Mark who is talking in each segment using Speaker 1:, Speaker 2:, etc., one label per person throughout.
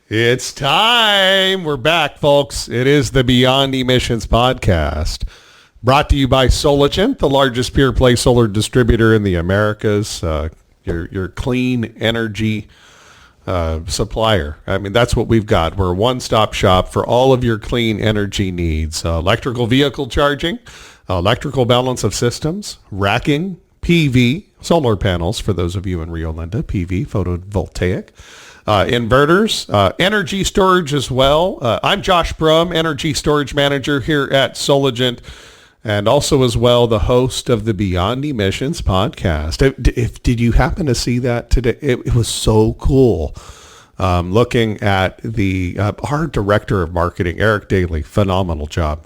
Speaker 1: It's time. We're back, folks. It is the Beyond Emissions podcast, brought to you by Soligent, the largest pure-play solar distributor in the Americas. Your clean energy supplier. I mean, that's what we've got. We're a one-stop shop for all of your clean energy needs. Electrical vehicle charging, electrical balance of systems, racking, PV, solar panels, for those of you in Rio Linda, PV, photovoltaic, inverters, energy storage as well. I'm Josh Brum, Energy Storage Manager here at Soligent, and also as well the host of the Beyond Emissions podcast. Did you happen to see that today? It was so cool. Looking at the our director of marketing, Eric Daly, phenomenal job,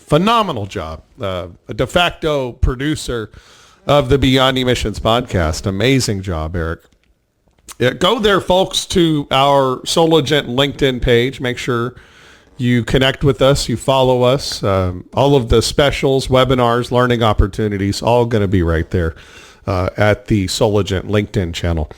Speaker 1: a de facto producer of the Beyond Emissions podcast. Amazing job, Eric. Go there, folks, to our Soligent LinkedIn page. Make sure you connect with us, you follow us. All of the specials, webinars, learning opportunities, all going to be right there at the Soligent LinkedIn channel.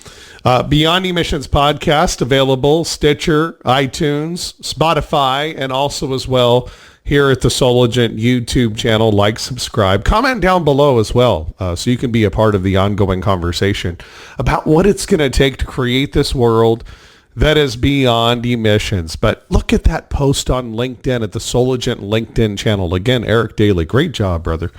Speaker 1: Beyond Emissions podcast, available Stitcher, iTunes, Spotify, and also as well here at the Soligent YouTube channel. Like, subscribe, comment down below as well, so you can be a part of the ongoing conversation about what it's going to take to create this world that is beyond emissions. But look at that post on LinkedIn at the Soligent LinkedIn channel. Again, Eric Daly, great job, brother.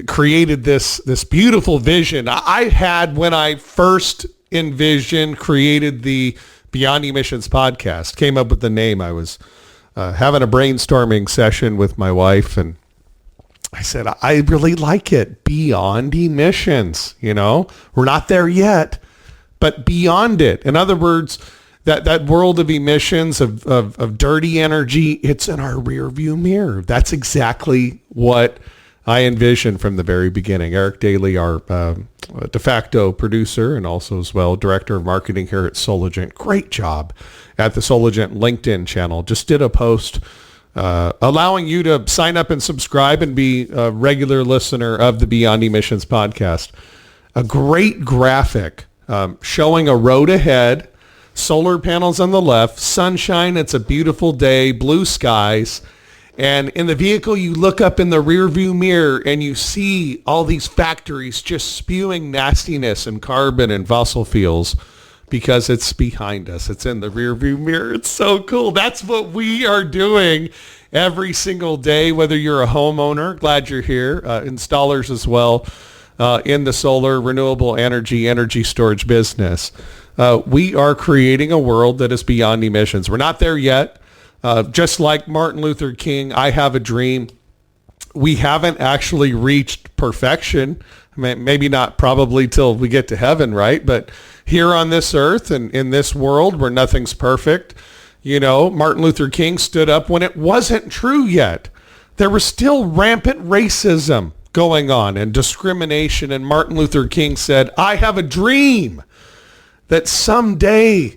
Speaker 1: Created this beautiful vision I had when I first created the Beyond Emissions podcast. Came up with the name. I was having a brainstorming session with my wife, and I said, I really like it. Beyond emissions, we're not there yet, but beyond it. In other words, that world of emissions, of dirty energy, it's in our rear view mirror. That's exactly what I envisioned from the very beginning. Eric Daly, our de facto producer and also as well director of marketing here at Soligent. Great job at the Soligent LinkedIn channel. Just did a post allowing you to sign up and subscribe and be a regular listener of the Beyond Emissions podcast. A great graphic showing a road ahead, solar panels on the left, sunshine, it's a beautiful day, blue skies. And in the vehicle, you look up in the rear view mirror and you see all these factories just spewing nastiness and carbon and fossil fuels because it's behind us. It's in the rear view mirror. It's so cool. That's what we are doing every single day, whether you're a homeowner, glad you're here, installers as well, in the solar, renewable energy storage business. We are creating a world that is beyond emissions. We're not there yet. Just like Martin Luther King, I have a dream. We haven't actually reached perfection. I mean, maybe not probably till we get to heaven, right? But here on this earth and in this world where nothing's perfect, Martin Luther King stood up when it wasn't true yet. There was still rampant racism going on and discrimination. And Martin Luther King said, I have a dream that someday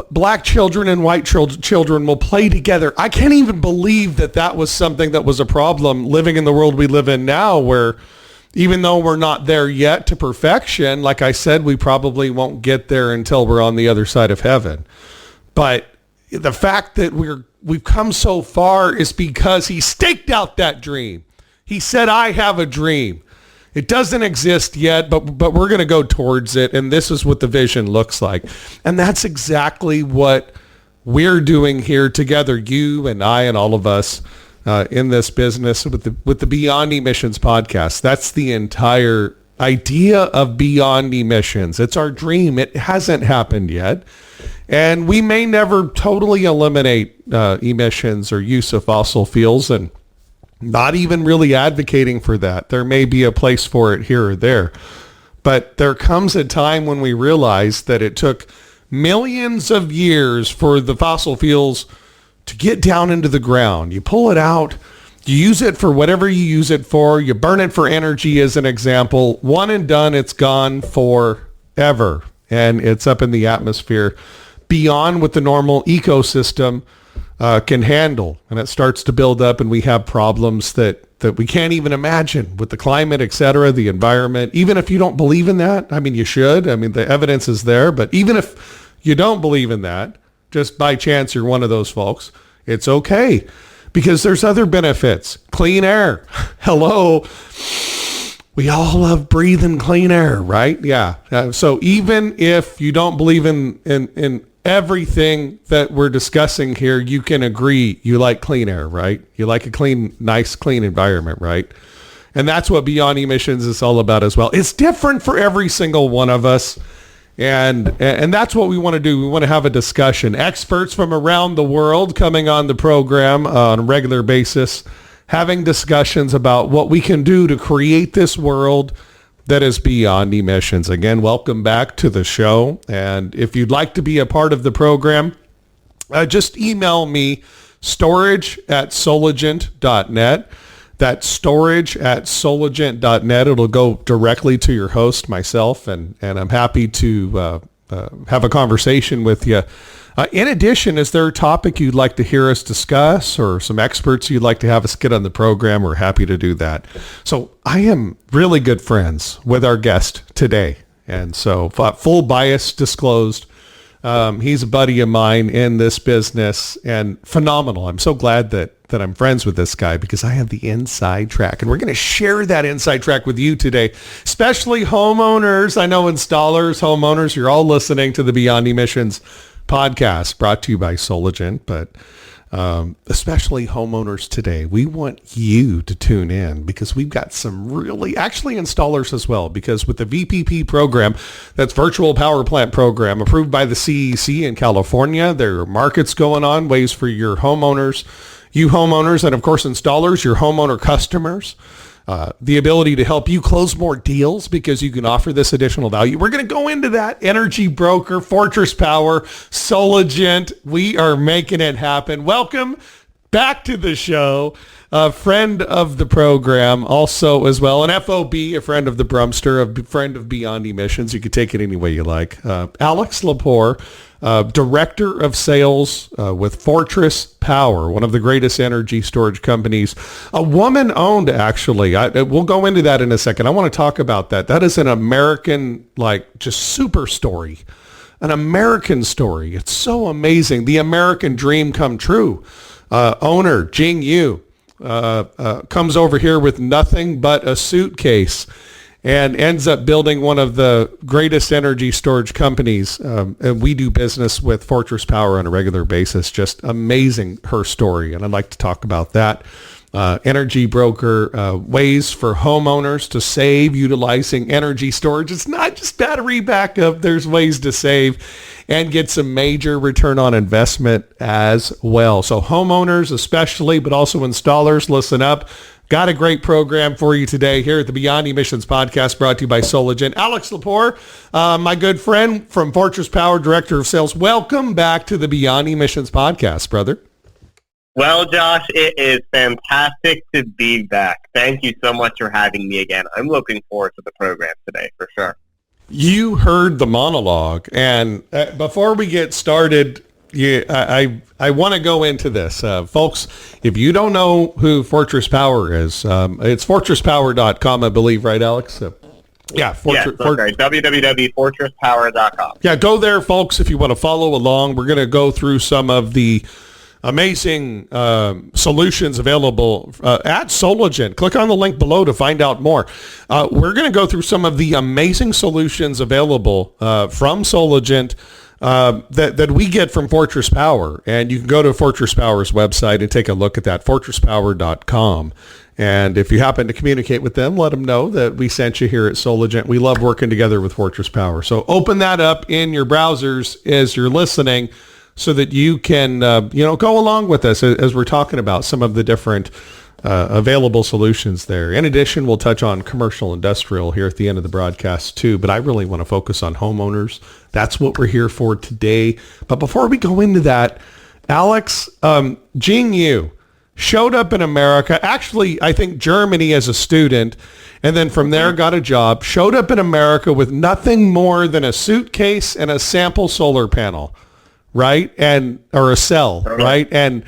Speaker 1: black children and white children will play together. I can't even believe that was something that was a problem living in the world we live in now, where even though we're not there yet to perfection, like I said, we probably won't get there until we're on the other side of heaven. But the fact that we've come so far is because he staked out that dream. He said, I have a dream. It doesn't exist yet, but we're going to go towards it, and this is what the vision looks like. And that's exactly what we're doing here together, you and I and all of us in this business with the Beyond Emissions podcast. That's the entire idea of Beyond Emissions. It's our dream. It hasn't happened yet, and we may never totally eliminate emissions or use of fossil fuels, and not even really advocating for that. There may be a place for it here or there. But there comes a time when we realize that it took millions of years for the fossil fuels to get down into the ground. You pull it out, you use it for whatever you use it for, you burn it for energy as an example. One and done, it's gone forever. And it's up in the atmosphere beyond what the normal ecosystem can handle, and it starts to build up, and we have problems that we can't even imagine with the climate, etc., the environment. Even if you don't believe in that, I mean, you should. I mean, the evidence is there, but even if you don't believe in that, just by chance you're one of those folks, it's okay, because there's other benefits. Clean air. Hello. We all love breathing clean air, right? Yeah. So even if you don't believe in everything that we're discussing here, you can agree you like clean air, right? You like a clean, nice, clean environment, right? And that's what Beyond Emissions is all about as well. It's different for every single one of us. And that's what we want to do. We want to have a discussion. Experts from around the world coming on the program on a regular basis, having discussions about what we can do to create this world that is beyond emissions. Again, welcome back to the show. And if you'd like to be a part of the program, just email me, storage@solagent.net. That's storage@solagent.net. It'll go directly to your host, myself, and I'm happy to have a conversation with you. In addition, is there a topic you'd like to hear us discuss, or some experts you'd like to have us get on the program? We're happy to do that. So I am really good friends with our guest today. And so full bias disclosed. He's a buddy of mine in this business and phenomenal. I'm so glad that I'm friends with this guy, because I have the inside track, and we're going to share that inside track with you today, especially homeowners. I know installers, homeowners, you're all listening to the Beyond Emissions podcast brought to you by Solagent, but especially homeowners today. We want you to tune in, because we've got some really, actually installers as well, because with the VPP program, that's Virtual Power Plant Program, approved by the CEC in California, there are markets going on, ways for your homeowners, you homeowners, and of course installers, your homeowner customers, the ability to help you close more deals because you can offer this additional value. We're going to go into that. EnergyBroker, Fortress Power, Solagent. We are making it happen. Welcome back to the show. A friend of the program also as well. An FOB, a friend of the Brumster, a friend of Beyond Emissions. You can take it any way you like. Alex Lepore, Director of Sales with Fortress Power, one of the greatest energy storage companies. A woman-owned, actually. We'll go into that in a second. I want to talk about that. That is an American, just super story. An American story. It's so amazing. The American dream come true. Owner, Jing Yu, comes over here with nothing but a suitcase and ends up building one of the greatest energy storage companies. And we do business with Fortress Power on a regular basis. Just amazing, her story. And I'd like to talk about that. EnergyBroker, ways for homeowners to save utilizing energy storage. It's not just battery backup. There's ways to save and get some major return on investment as well. So homeowners especially, but also installers, listen up. Got a great program for you today here at the Beyond Emissions podcast, brought to you by Solagent. Alex Lepore, my good friend from Fortress Power, Director of Sales. Welcome back to the Beyond Emissions podcast, brother.
Speaker 2: Well, Josh, it is fantastic to be back. Thank you so much for having me again. I'm looking forward to the program today, for sure.
Speaker 1: You heard the monologue, and before we get started, I want to go into this. Folks, if you don't know who Fortress Power is, it's fortresspower.com, I believe, right, Alex?
Speaker 2: Yes, www.fortresspower.com.
Speaker 1: Yeah, go there, folks, if you want to follow along. We're going to go through some of the amazing solutions available at Solagent. Click on the link below to find out more. We're going to go through some of the amazing solutions available from Solagent that we get from Fortress Power. And you can go to Fortress Power's website and take a look at that, fortresspower.com. And if you happen to communicate with them, let them know that we sent you here at Solagent. We love working together with Fortress Power. So open that up in your browsers as you're listening, so that you can, go along with us as we're talking about some of the different available solutions there. In addition, we'll touch on commercial industrial here at the end of the broadcast too, but I really want to focus on homeowners. That's what we're here for today. But before we go into that, Alex, Jing Yu showed up in America, actually, I think Germany as a student, and then from there got a job, showed up in America with nothing more than a suitcase and a sample solar panel. Right? Or a cell, right? And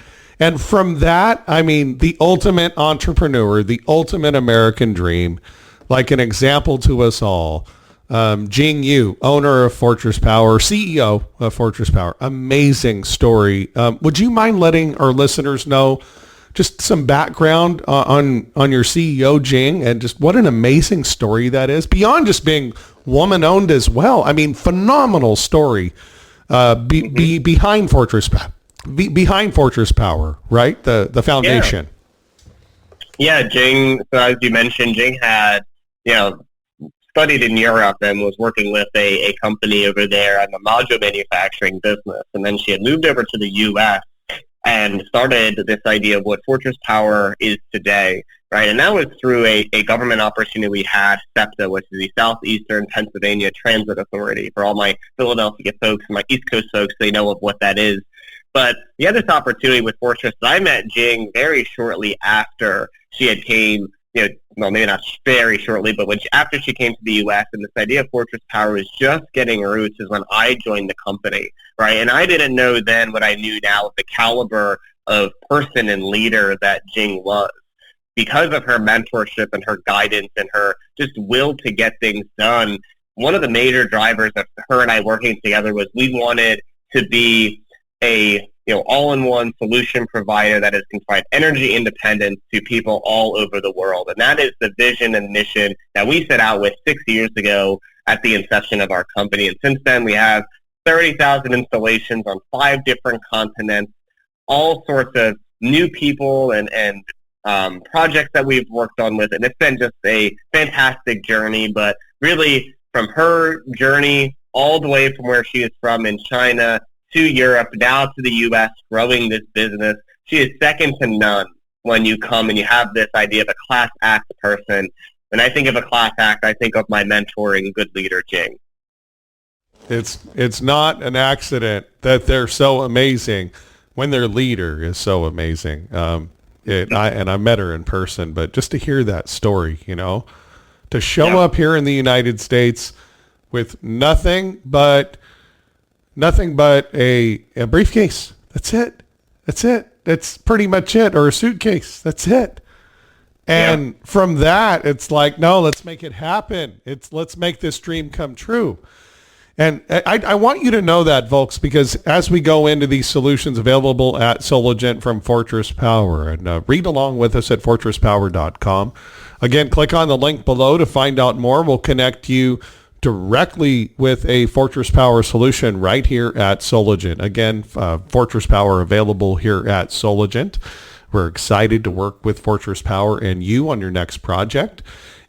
Speaker 1: from that, I mean, the ultimate entrepreneur, the ultimate American dream, like an example to us all. Jing Yu, owner of Fortress Power, CEO of Fortress Power. Amazing story. Would you mind letting our listeners know just some background on your CEO, Jing, and just what an amazing story that is, beyond just being woman-owned as well? I mean, phenomenal story behind Fortress Power, right? The foundation.
Speaker 2: Yeah, Jing, so as you mentioned, Jing had, studied in Europe and was working with a company over there in the module manufacturing business. And then she had moved over to the U.S. and started this idea of what Fortress Power is today, right? And that was through a government opportunity we had, SEPTA, which is the Southeastern Pennsylvania Transit Authority. For all my Philadelphia folks and my East Coast folks, they know of what that is. But we had this opportunity with Fortress. I met Jing very shortly after she had came, well, maybe not very shortly, but after she came to the U.S. and this idea of Fortress Power was just getting roots is when I joined the company, right? And I didn't know then what I knew now of the caliber of person and leader that Jing was. Because of her mentorship and her guidance and her just will to get things done, one of the major drivers of her and I working together was we wanted to be a all-in-one solution provider that can provide energy independence to people all over the world. And that is the vision and mission that we set out with 6 years ago at the inception of our company. And since then, we have 30,000 installations on 5 different continents, all sorts of new people and projects that we've worked on with. And it's been just a fantastic journey. But really, from her journey all the way from where she is from in China to Europe, now to the U.S., growing this business. She is second to none when you come and you have this idea of a class act person. When I think of a class act, I think of my mentoring good leader, Jing.
Speaker 1: It's not an accident that they're so amazing when their leader is so amazing. I met her in person, but just to hear that story, to show up here in the United States with nothing but a briefcase. That's it. That's pretty much it. Or a suitcase. That's it. And from that, it's like, no, let's make it happen. Let's make this dream come true. And I want you to know that, folks, because as we go into these solutions available at Sologent from Fortress Power, and read along with us at fortresspower.com. Again, click on the link below to find out more. We'll connect you directly with a Fortress Power solution right here at Sologent. Again, Fortress Power available here at Sologent. We're excited to work with Fortress Power and you on your next project.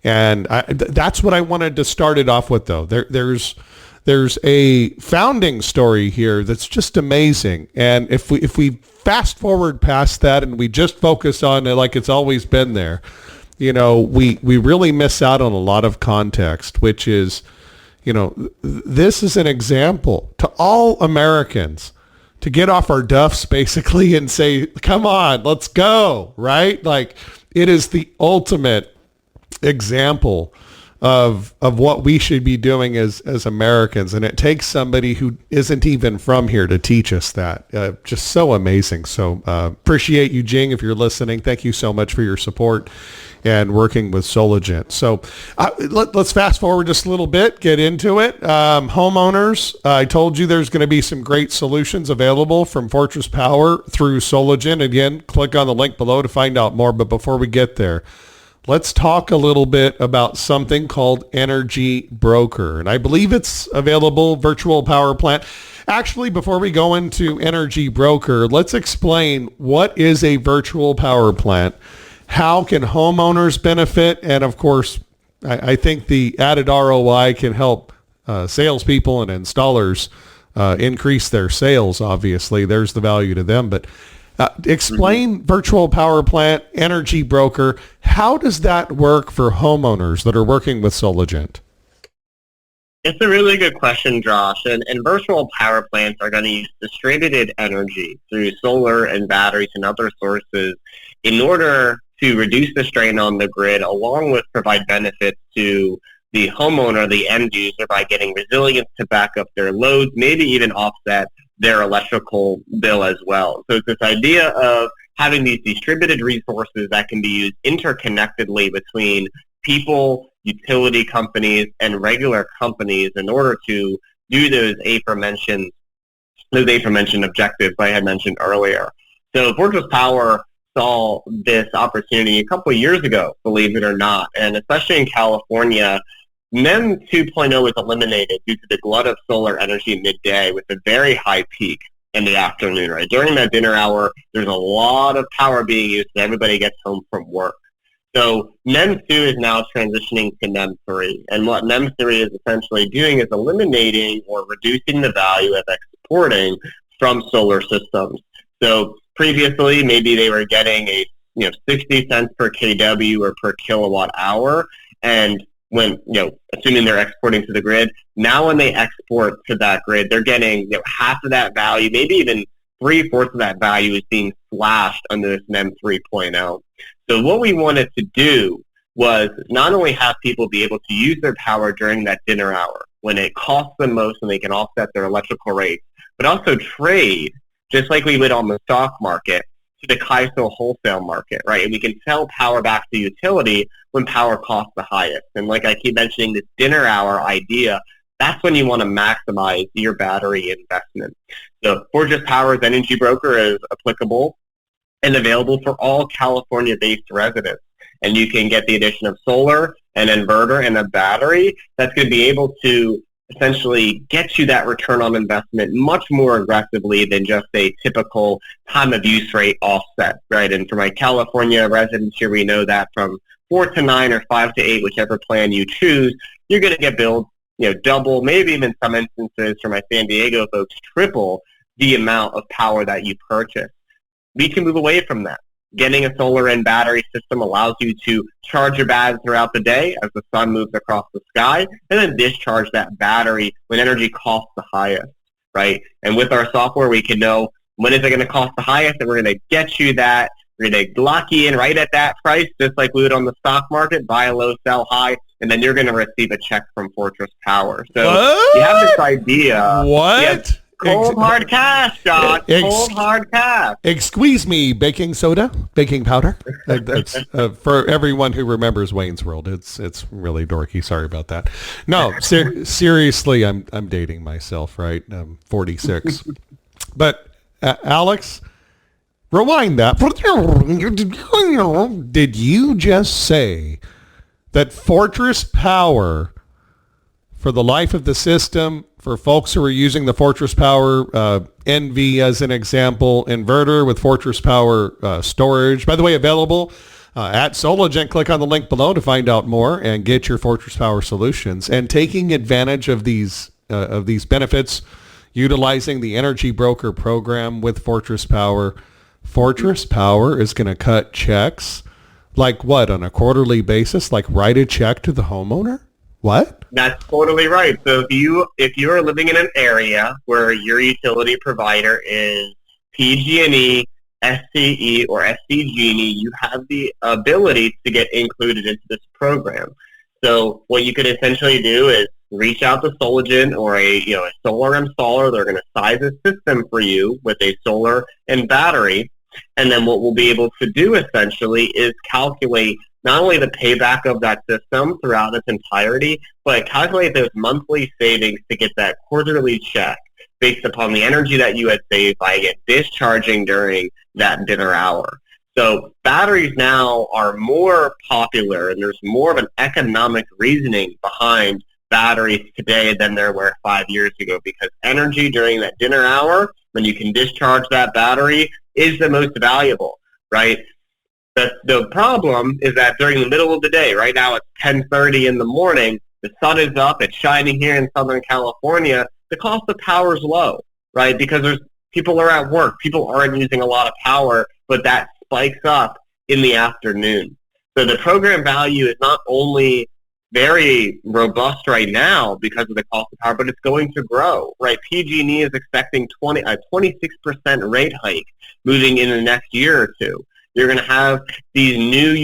Speaker 1: And that's what I wanted to start it off with, though. There's a founding story here that's just amazing. And if we fast forward past that and we just focus on it like it's always been there, we really miss out on a lot of context, which is, this is an example to all Americans to get off our duffs basically and say, come on, let's go, right? Like, it is the ultimate example of what we should be doing as Americans. And it takes somebody who isn't even from here to teach us that. Just so amazing. So appreciate you, Jing, if you're listening. Thank you so much for your support and working with Sologent. So let's fast forward just a little bit, get into it. Homeowners, I told you there's going to be some great solutions available from Fortress Power through Sologent. Again, click on the link below to find out more. But before we get there, let's talk a little bit about something called EnergyBroker. And I believe it's available, virtual power plant. Actually, before we go into EnergyBroker, let's explain what is a virtual power plant. How can homeowners benefit? And of course, I think the added ROI can help salespeople and installers increase their sales. Obviously, there's the value to them. But explain virtual power plant, EnergyBroker. How does that work for homeowners that are working with Sologent?
Speaker 2: It's a really good question, Josh. And virtual power plants are going to use distributed energy through solar and batteries and other sources in order to reduce the strain on the grid, along with provide benefits to the homeowner, the end user, by getting resilience to back up their loads, maybe even offset their electrical bill as well. So it's this idea of having these distributed resources that can be used interconnectedly between people utility companies and regular companies in order to do those aforementioned objectives I had mentioned earlier. So Fortress Power saw this opportunity a couple of years ago, believe it or not, and especially in California, NEM 2.0 was eliminated due to the glut of solar energy midday with a very high peak in the afternoon, right? During that dinner hour, there's a lot of power being used and everybody gets home from work. So NEM 2 is now transitioning to NEM 3. And what NEM 3 is essentially doing is eliminating or reducing the value of exporting from solar systems. So previously, maybe they were getting 60 cents per kW or per kilowatt hour. And when, assuming they're exporting to the grid, now when they export to that grid, they're getting half of that value, maybe even 3/4 of that value is being slashed under this NEM 3.0. So what we wanted to do was not only have people be able to use their power during that dinner hour when it costs them most and they can offset their electrical rates, but also trade, just like we would on the stock market, to the CAISO wholesale market, right? And we can sell power back to utility when power costs the highest. And like I keep mentioning, this dinner hour idea, that's when you want to maximize your battery investment. So Fortress Power's EnergyBroker is applicable and available for all California-based residents. And you can get the addition of solar, an inverter, and a battery that's going to be able to essentially get you that return on investment much more aggressively than just a typical time of use rate offset, right? And for my California residents here, we know that from 4 to 9 or 5 to 8, whichever plan you choose, you're going to get billed, double, maybe even some instances for my San Diego folks, triple the amount of power that you purchase. We can move away from that. Getting a solar and battery system allows you to charge your battery throughout the day as the sun moves across the sky, and then discharge that battery when energy costs the highest, right? And with our software, we can know when is it going to cost the highest, and we're going to get you that. We're going to lock you in right at that price, just like we would on the stock market, buy low, sell high, and then you're going to receive a check from Fortress Power. So you have this idea.
Speaker 1: What?
Speaker 2: Cold hard cash, John. Cold hard cash.
Speaker 1: Excuse me, baking soda, baking powder. That's for everyone who remembers Wayne's World. It's really dorky. Sorry about that. No, seriously, I'm dating myself, right? I'm 46. But Alex, rewind that. Did you just say that Fortress Power, for the life of the system, for folks who are using the Fortress Power NV as an example, inverter with Fortress Power storage, by the way, available at Sologen. Click on the link below to find out more and get your Fortress Power solutions. And taking advantage of these benefits, utilizing the EnergyBroker program with Fortress Power. Fortress Power is going to cut checks like what, on a quarterly basis, like write a check to the homeowner? What?
Speaker 2: That's totally right. So if you are living in an area where your utility provider is PG&E, SCE, or SCG&E, you have the ability to get included into this program. So what you could essentially do is reach out to Sologen or a solar installer. They're going to size a system for you with a solar and battery. And then what we'll be able to do essentially is calculate not only the payback of that system throughout its entirety, but calculate those monthly savings to get that quarterly check based upon the energy that you had saved by discharging during that dinner hour. So batteries now are more popular, and there's more of an economic reasoning behind batteries today than there were 5 years ago, because energy during that dinner hour, when you can discharge that battery, is the most valuable, right? The problem is that during the middle of the day, right now it's 10:30 in the morning, the sun is up, it's shining here in Southern California, the cost of power is low, right? Because people are at work, people aren't using a lot of power, but that spikes up in the afternoon. So the program value is not only very robust right now because of the cost of power, but it's going to grow, right? PG&E is expecting a 26% rate hike moving in the next year or two. You're going to have these new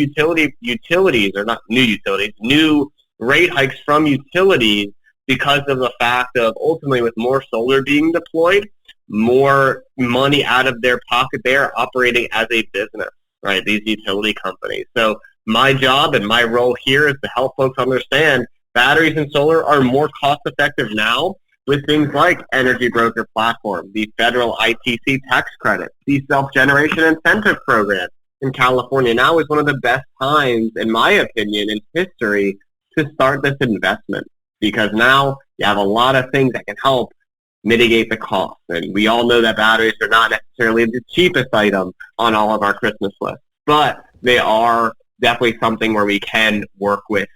Speaker 2: new rate hikes from utilities because of the fact of ultimately with more solar being deployed, more money out of their pocket. They are operating as a business, right? These utility companies. So my job and my role here is to help folks understand batteries and solar are more cost effective now with things like EnergyBroker platform, the federal ITC tax credit, the self-generation incentive program in California. Now is one of the best times, in my opinion, in history to start this investment, because now you have a lot of things that can help mitigate the cost. And we all know that batteries are not necessarily the cheapest item on all of our Christmas lists, but they are definitely something where we can work with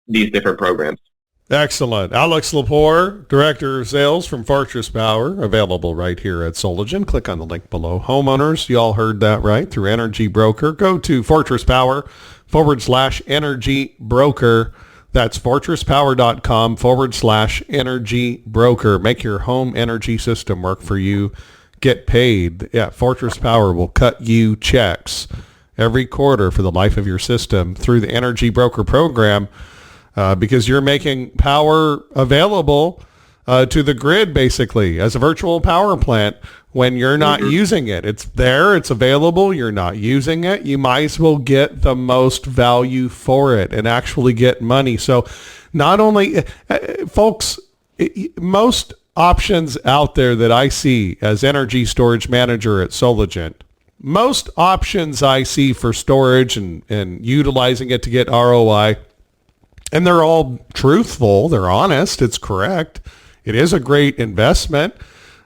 Speaker 2: these different programs.
Speaker 1: Excellent. Alex Lepore, Director of Sales from Fortress Power, available right here at Soligen. Click on the link below. Homeowners, you all heard that right, through EnergyBroker. Go to fortresspower.com/EnergyBroker. That's fortresspower.com/EnergyBroker. Make your home energy system work for you. Get paid. Yeah, Fortress Power will cut you checks every quarter for the life of your system through the EnergyBroker program. Because you're making power available to the grid, basically, as a virtual power plant when you're not using it. It's there, it's available, you're not using it. You might as well get the most value for it and actually get money. So not only, folks, most options out there that I see as energy storage manager at Sologent, most options I see for storage and utilizing it to get ROI, and they're all truthful, they're honest, it's correct. It is a great investment.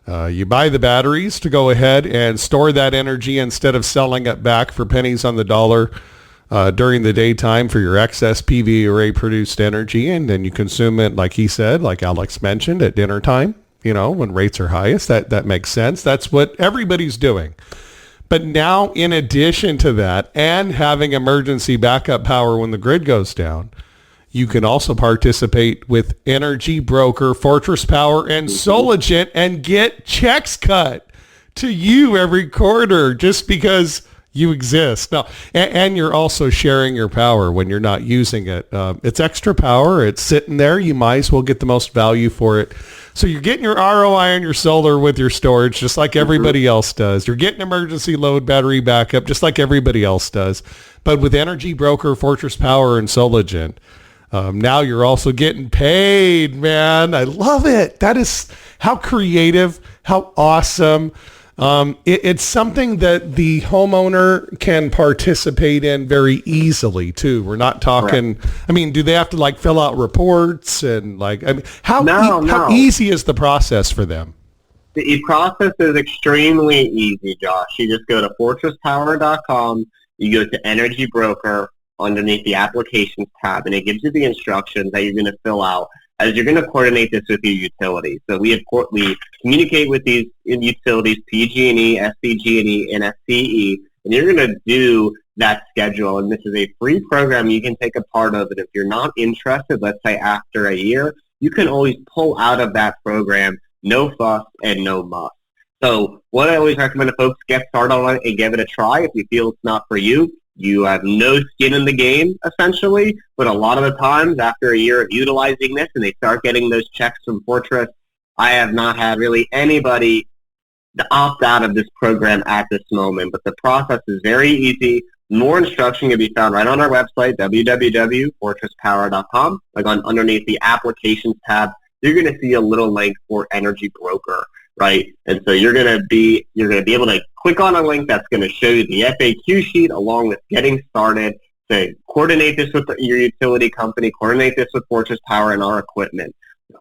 Speaker 1: You buy the batteries to go ahead and store that energy instead of selling it back for pennies on the dollar during the daytime for your excess PV array produced energy, and then you consume it, like he said, like Alex mentioned, at dinner time, when rates are highest. That makes sense. That's what everybody's doing. But now, in addition to that, and having emergency backup power when the grid goes down, you can also participate with EnergyBroker, Fortress Power, and Sologent and get checks cut to you every quarter just because you exist. Now, and you're also sharing your power when you're not using it. It's extra power. It's sitting there. You might as well get the most value for it. So you're getting your ROI on your solar with your storage just like everybody else does. You're getting emergency load battery backup just like everybody else does. But with EnergyBroker, Fortress Power, and Sologent, now you're also getting paid, man. I love it. That is how creative, how awesome. It's something that the homeowner can participate in very easily too. We're not talking, right. I mean, do they have to fill out reports and how easy is the process for them?
Speaker 2: The process is extremely easy, Josh. You just go to fortresspower.com, you go to EnergyBroker, underneath the applications tab, and it gives you the instructions that you're going to fill out as you're going to coordinate this with your utilities. So we communicate with these utilities, PG&E, SDG&E, and SCE, and you're going to do that schedule. And this is a free program you can take a part of. And if you're not interested, let's say after a year, you can always pull out of that program, no fuss and no muss. So what I always recommend to folks, get started on it and give it a try. If you feel it's not for you, you have no skin in the game, essentially, but a lot of the times after a year of utilizing this and they start getting those checks from Fortress, I have not had really anybody to opt out of this program at this moment. But the process is very easy. More instruction can be found right on our website, www.fortresspower.com. Underneath the applications tab, you're going to see a little link for EnergyBroker, right? And so you're going to be able to click on a link that's going to show you the FAQ sheet along with getting started to coordinate this with your utility company, coordinate this with Fortress Power and our equipment.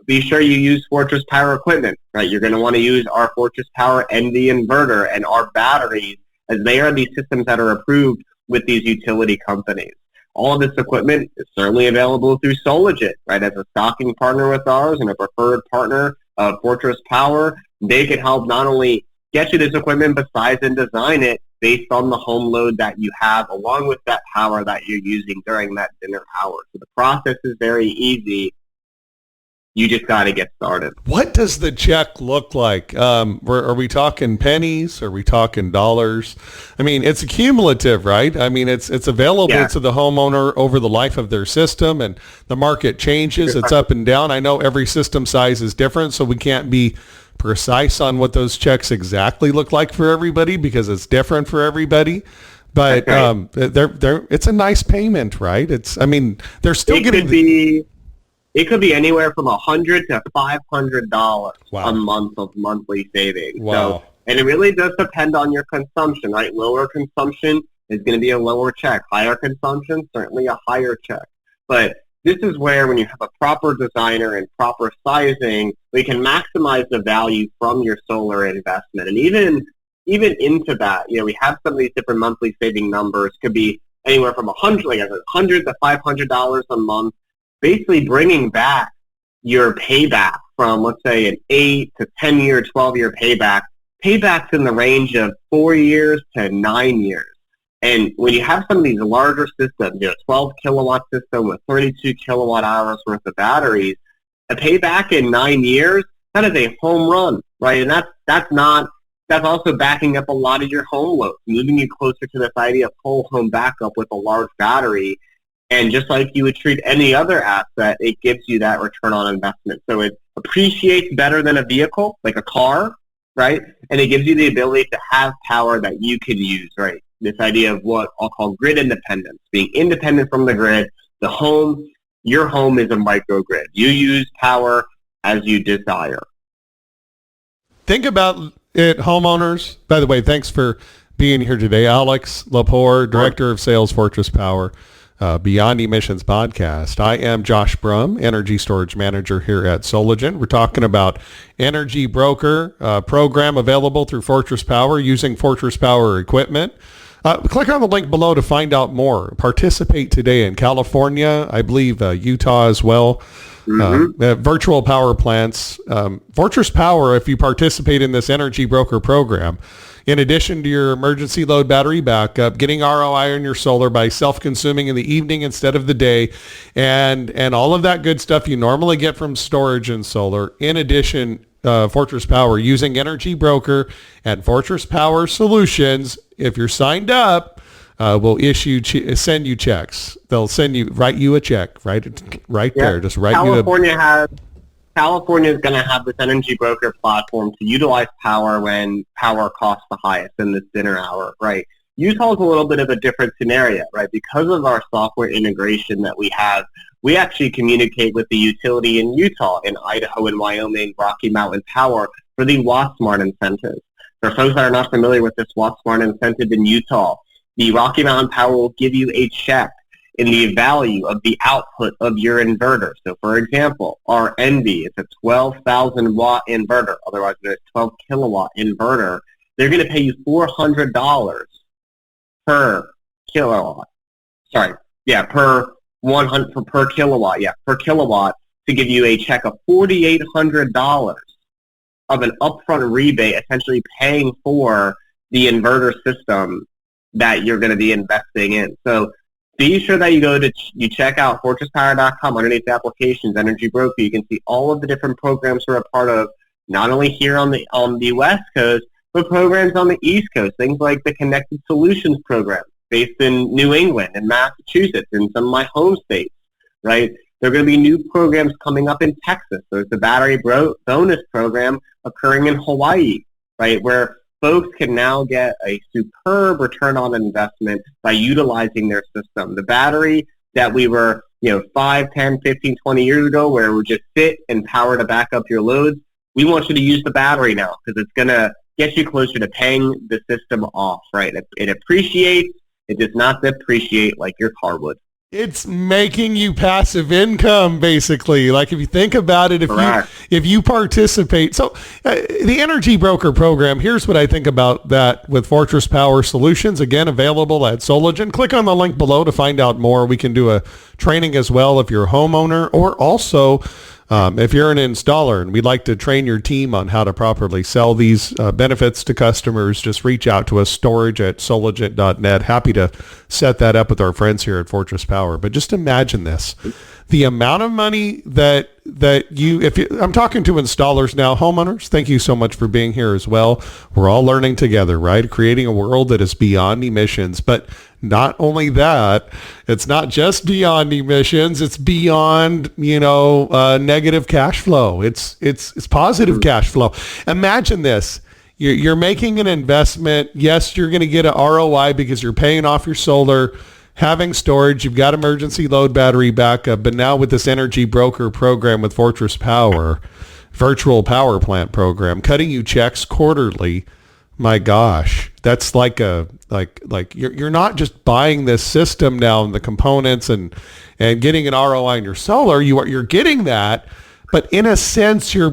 Speaker 2: Be sure you use Fortress Power equipment, right? You're going to want to use our Fortress Power and the inverter and our batteries, as they are these systems that are approved with these utility companies. All of this equipment is certainly available through Sologent, right? As a stocking partner with ours and a preferred partner of Fortress Power, they can help not only get you this equipment, but size and design it based on the home load that you have, along with that power that you're using during that dinner hour. So the process is very easy. You just got to get started.
Speaker 1: What does the check look like? Are we talking pennies? Are we talking dollars? I mean, it's cumulative, right? I mean, it's available to the homeowner over the life of their system, and the market changes. It's up and down. I know every system size is different, so we can't be precise on what those checks exactly look like for everybody because it's different for everybody. But
Speaker 2: right.
Speaker 1: it's a nice payment, right? They're still
Speaker 2: It
Speaker 1: getting
Speaker 2: could be it could be anywhere from $100 to $500 a
Speaker 1: wow.
Speaker 2: month of monthly savings. So,
Speaker 1: Wow.
Speaker 2: and it really does depend on your consumption, right? Lower consumption is going to be a lower check. Higher consumption, certainly a higher check. But this is where, when you have a proper designer and proper sizing, we can maximize the value from your solar investment. And even into that, we have some of these different monthly saving numbers. Could be anywhere from $100 to $500 a month, basically bringing back your payback from, let's say, an 8 to 10-year, 12-year payback. Payback's in the range of 4 years to 9 years. And when you have some of these larger systems, 12 kilowatt system with 32 kilowatt hours worth of batteries, a payback in 9 years, that is a home run, right? And that's also backing up a lot of your home loads, moving you closer to this idea of whole home backup with a large battery. And just like you would treat any other asset, it gives you that return on investment. So it appreciates better than a vehicle, like a car, right? And it gives you the ability to have power that you can use, right? This idea of what I'll call grid independence, being independent from the grid. Your home is a microgrid. You use power as you desire.
Speaker 1: Think about it, homeowners. By the way, thanks for being here today. Alex Lepore, Director of Sales, Fortress Power, Beyond Emissions Podcast. I am Josh Brum, Energy Storage Manager here at Solagen. We're talking about EnergyBroker, program available through Fortress Power using Fortress Power equipment. Click on the link below to find out more. Participate today in California, I believe Utah as well. Virtual power plants. Fortress Power, if you participate in this EnergyBroker program, in addition to your emergency load battery backup, getting ROI on your solar by self-consuming in the evening instead of the day, and all of that good stuff you normally get from storage and solar. In addition, Fortress Power using EnergyBroker and Fortress Power Solutions, if you're signed up, will send you checks. They'll write you a check, right there. Just write
Speaker 2: California is going to have this EnergyBroker platform to utilize power when power costs the highest in this dinner hour, right? Utah is a little bit of a different scenario, right? Because of our software integration that we have, we actually communicate with the utility in Utah, in Idaho, and Wyoming, Rocky Mountain Power, for the WattSmart incentive. For folks that are not familiar with this WattSmart incentive in Utah, the Rocky Mountain Power will give you a check in the value of the output of your inverter. So, for example, our Envy is a 12,000 watt inverter, otherwise known as 12 kilowatt inverter. They're going to pay you $400 per kilowatt. Per kilowatt, to give you a check of $4,800 of an upfront rebate, essentially paying for the inverter system that you're going to be investing in. So be sure that you check out fortresspower.com. Underneath the applications, EnergyBroker, you can see all of the different programs we're a part of, not only here on the West Coast, but programs on the East Coast. Things like the Connected Solutions program, based in New England and Massachusetts and some of my home states, right? There are going to be new programs coming up in Texas. There's the Battery Bonus program occurring in Hawaii, right, where folks can now get a superb return on investment by utilizing their system. The battery that we were, 5, 10, 15, 20 years ago, where it would just sit and power to back up your loads, we want you to use the battery now, because it's going to get you closer to paying the system off, right? It appreciates. It does not depreciate like your car would.
Speaker 1: It's making you passive income, basically. Like, if you think about it, if you participate. So the EnergyBroker program, here's what I think about that with Fortress Power Solutions. Again, available at Solagen. Click on the link below to find out more. We can do a training as well if you're a homeowner, or also if you're an installer and we'd like to train your team on how to properly sell these benefits to customers. Just reach out to us, storage@solagen.net. Happy to set that up with our friends here at Fortress Power. But just imagine this. The amount of money that I'm talking to installers now, homeowners, thank you so much for being here as well. We're all learning together, right? Creating a world that is beyond emissions. But not only that, it's not just beyond emissions, it's beyond, negative cash flow. It's positive cash flow. Imagine this. You're making an investment. Yes, you're going to get an ROI because you're paying off your solar, having storage. You've got emergency load battery backup. But now with this EnergyBroker program with Fortress Power, virtual power plant program, cutting you checks quarterly, my gosh, that's like you're not just buying this system now and the components and getting an ROI in your solar. You're getting that. But in a sense, you're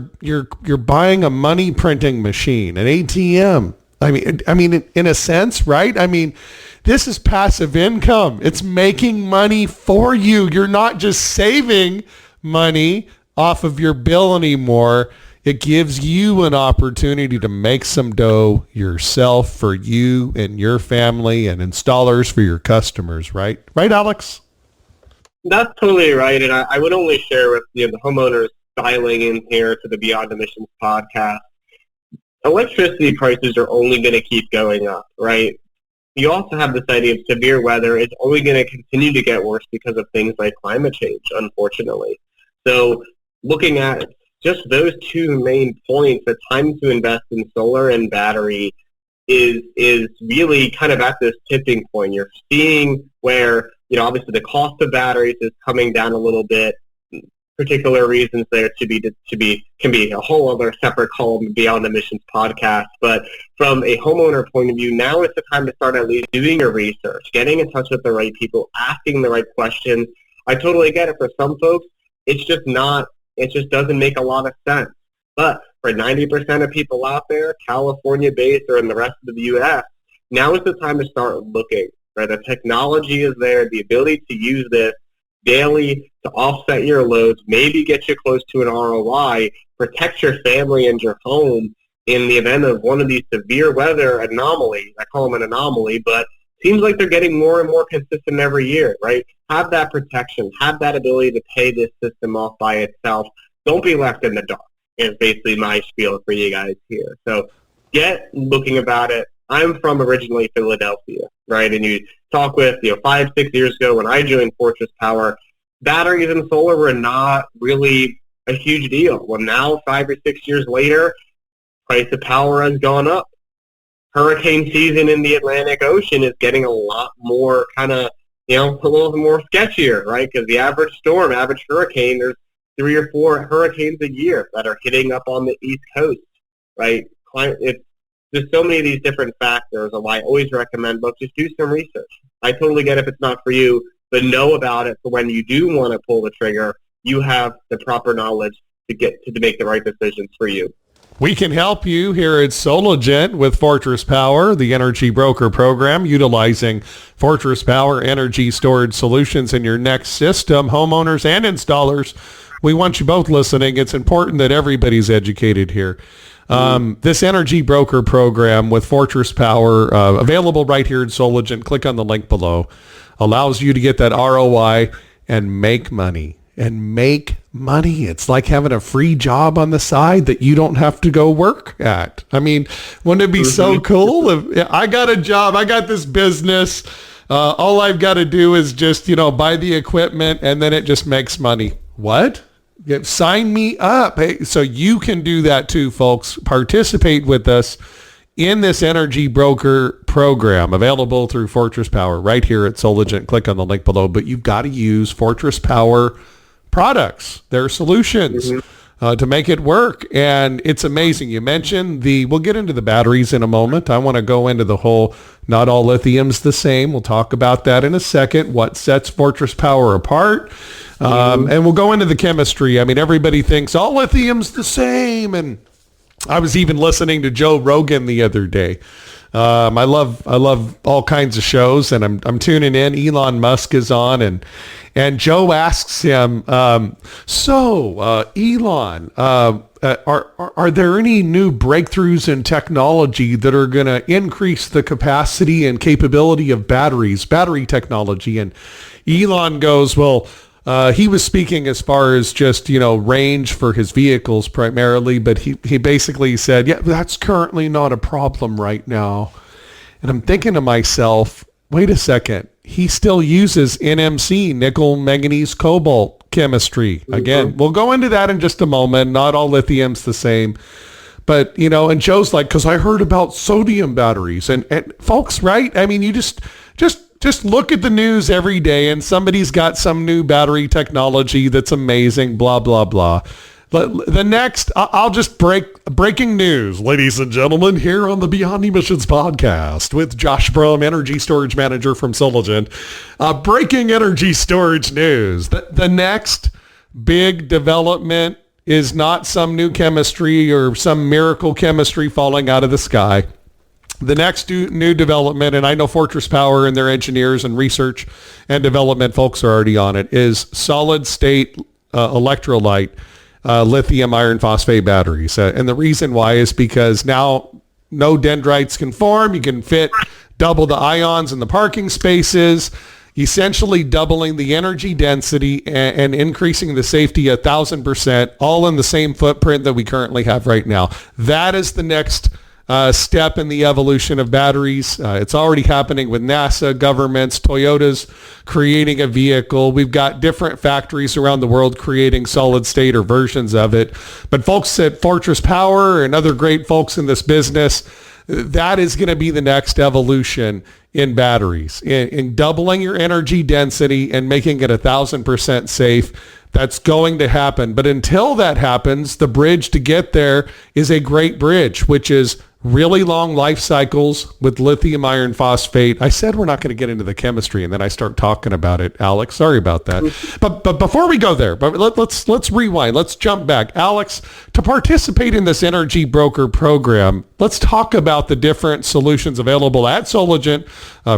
Speaker 1: buying a money printing machine, an ATM. I mean, in a sense, right? I mean, this is passive income. It's making money for you. You're not just saving money off of your bill anymore. It gives you an opportunity to make some dough yourself for you and your family and installers for your customers, right? Right, Alex?
Speaker 2: That's totally right. And I would only share with the homeowners dialing in here to the Beyond Emissions podcast. Electricity prices are only going to keep going up, right? You also have this idea of severe weather. It's only going to continue to get worse because of things like climate change, unfortunately. So looking at just those two main points, the time to invest in solar and battery is really kind of at this tipping point. You're seeing where, obviously the cost of batteries is coming down a little bit. Particular reasons there can be a whole other separate call Beyond Emissions podcast. But from a homeowner point of view, now is the time to start at least doing your research, getting in touch with the right people, asking the right questions. I totally get it. For some folks, it just doesn't make a lot of sense. But for 90% of people out there, California-based or in the rest of the U.S., now is the time to start looking. Right? The technology is there, the ability to use this daily to offset your loads, maybe get you close to an ROI, protect your family and your home in the event of one of these severe weather anomalies. I call them an anomaly, but seems like they're getting more and more consistent every year, right? Have that protection, have that ability to pay this system off by itself. Don't be left in the dark is basically my spiel for you guys here. So get looking about it. I'm from originally Philadelphia, right? And you talk with, 5-6 years ago when I joined Fortress Power, batteries and solar were not really a huge deal. Well, now 5 or 6 years later, price of power has gone up. Hurricane season in the Atlantic Ocean is getting a lot more kind of, a little more sketchier, right? Because the average hurricane, there's 3 or 4 hurricanes a year that are hitting up on the East Coast, right? There's so many of these different factors of why I always recommend, look, just do some research. I totally get if it's not for you, but know about it for when you do want to pull the trigger, you have the proper knowledge to make the right decisions for you.
Speaker 1: We can help you here at Sologent with Fortress Power, the EnergyBroker program, utilizing Fortress Power energy storage solutions in your next system. Homeowners and installers, we want you both listening. It's important that everybody's educated here. This EnergyBroker program with Fortress Power, available right here in Sologent, click on the link below, allows you to get that ROI and make money. It's like having a free job on the side that you don't have to go work at. I mean, wouldn't it be so cool if I got a job, I got this business, all I've got to do is just, buy the equipment and then it just makes money. What? Sign me up. Hey, so you can do that too, folks. Participate with us in this EnergyBroker program available through Fortress Power right here at Sologent. Click on the link below, but you've got to use Fortress Power products, their solutions to make it work. And it's amazing. You mentioned we'll get into the batteries in a moment. I want to go into the whole, not all lithium's the same. We'll talk about that in a second. What sets Fortress Power apart? And we'll go into the chemistry. I mean, everybody thinks all lithium's the same. And I was even listening to Joe Rogan the other day. I love all kinds of shows, and I'm tuning in. Elon Musk is on, and Joe asks him, Elon, are there any new breakthroughs in technology that are going to increase the capacity and capability of battery technology? And Elon goes, well, he was speaking as far as just, range for his vehicles primarily, but he basically said, yeah, that's currently not a problem right now. And I'm thinking to myself, wait a second, he still uses NMC, nickel, manganese, cobalt chemistry. Again, we'll go into that in just a moment. Not all lithium's the same. But, and Joe's like, because I heard about sodium batteries. And folks, right? I mean, you just look at the news every day and somebody's got some new battery technology that's amazing, blah, blah, blah. The next, I'll just breaking news, ladies and gentlemen, here on the Beyond Emissions podcast with Josh Brum, Energy Storage Manager from Soligent. Breaking energy storage news. The next big development is not some new chemistry or some miracle chemistry falling out of the sky. The next new development, and I know Fortress Power and their engineers and research and development folks are already on it, is solid state electrolyte lithium iron phosphate batteries. And the reason why is because now no dendrites can form. You can fit double the ions in the parking spaces, essentially doubling the energy density and increasing the safety 1,000%, all in the same footprint that we currently have right now. That is the next step in the evolution of batteries. It's already happening with NASA, governments, Toyota's creating a vehicle. We've got different factories around the world creating solid state or versions of it. But folks at Fortress Power and other great folks in this business, that is going to be the next evolution in batteries, in doubling your energy density and making it 1,000% safe. That's going to happen. But until that happens, the bridge to get there is a great bridge, which is really long life cycles with lithium iron phosphate. I said we're not going to get into the chemistry, and then I start talking about it, Alex. Sorry about that. But before we go there, let's rewind. Let's jump back. Alex, to participate in this EnergyBroker program, let's talk about the different solutions available at Soligent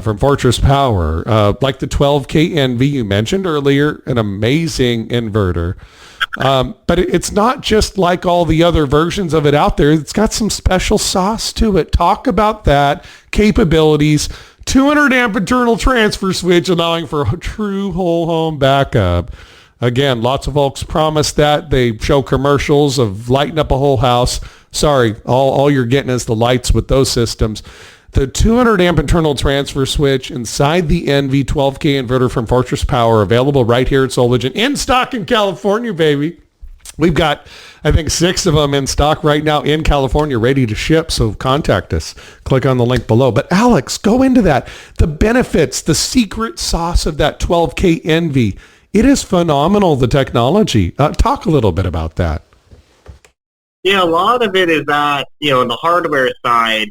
Speaker 1: from Fortress Power, like the 12K NV you mentioned earlier, an amazing inverter. But it's not just like all the other versions of it out there. It's got some special sauce to it. Talk about that, capabilities, 200 amp internal transfer switch allowing for a true whole home backup. Again, lots of folks promise that. They show commercials of lighting up a whole house. Sorry, all you're getting is the lights with those systems. The 200 amp internal transfer switch inside the NV 12K inverter from Fortress Power, available right here at Soligent, in stock in California, baby. We've got, I think, 6 of them in stock right now in California, ready to ship. So contact us. Click on the link below. But Alex, go into that. The benefits, the secret sauce of that 12K NV. It is phenomenal, the technology. Talk a little bit about that.
Speaker 2: Yeah, a lot of it is that, on the hardware side,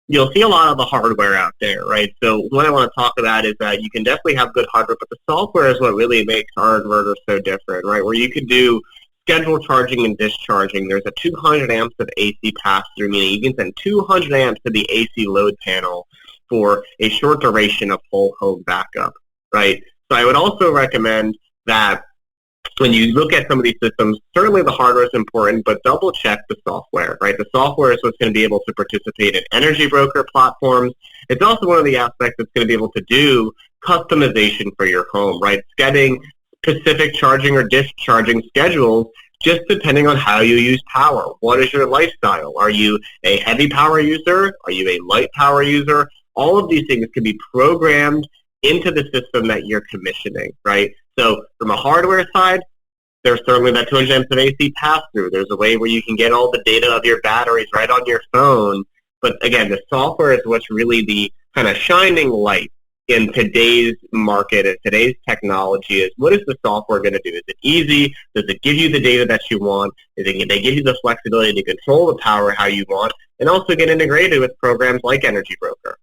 Speaker 2: you'll see a lot of the hardware out there, right? So what I want to talk about is that you can definitely have good hardware, but the software is what really makes our inverter so different, right? Where you can do scheduled charging and discharging. There's a 200 amps of AC pass-through, meaning you can send 200 amps to the AC load panel for a short duration of whole home backup, right? So I would also recommend that when you look at some of these systems, certainly the hardware is important, but double check the software, right? The software is what's going to be able to participate in EnergyBroker platforms. It's also one of the aspects that's going to be able to do customization for your home, right? Getting specific charging or discharging schedules just depending on how you use power. What is your lifestyle? Are you a heavy power user? Are you a light power user? All of these things can be programmed into the system that you're commissioning, right? So from a hardware side, there's certainly that 200 amps of AC pass-through. There's a way where you can get all the data of your batteries right on your phone. But again, the software is what's really the kind of shining light in today's market and today's technology. Is what is the software going to do? Is it easy? Does it give you the data that you want? They give you the flexibility to control the power how you want, and also get integrated with programs like EnergyBroker.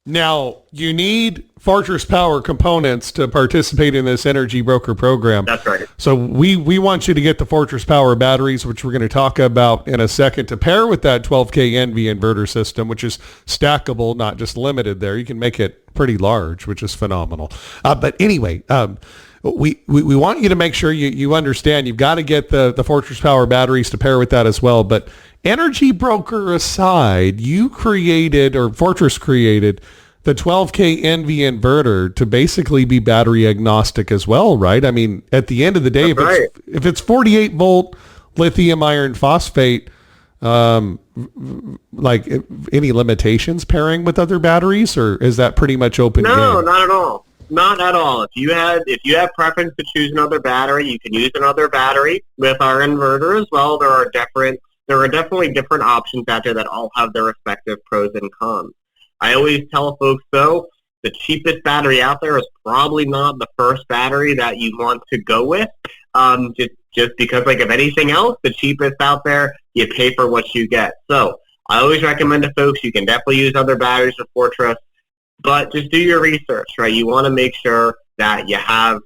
Speaker 1: Now, you need Fortress Power components to participate in this EnergyBroker program.
Speaker 2: That's right.
Speaker 1: So we want you to get the Fortress Power batteries, which we're going to talk about in a second, to pair with that 12K NV inverter system, which is stackable, not just limited there. You can make it pretty large, which is phenomenal. But anyway, we want you to make sure you understand you've got to get the Fortress Power batteries to pair with that as well. But EnergyBroker aside, you created, or Fortress created, the 12K NV inverter to basically be battery agnostic as well, right? I mean, at the end of the day, if it's 48 volt lithium iron phosphate, like any limitations pairing with other batteries, or is that pretty much open?
Speaker 2: No,
Speaker 1: game?
Speaker 2: not at all. Not at all. If you have preference to choose another battery, you can use another battery with our inverter as well. There are different there are definitely different options out there that all have their respective pros and cons. I always tell folks, though, the cheapest battery out there is probably not the first battery that you want to go with. Just because, like, of anything else, the cheapest out there, you pay for what you get. So I always recommend to folks, you can definitely use other batteries for Fortress, but just do your research, right? You want to make sure that you have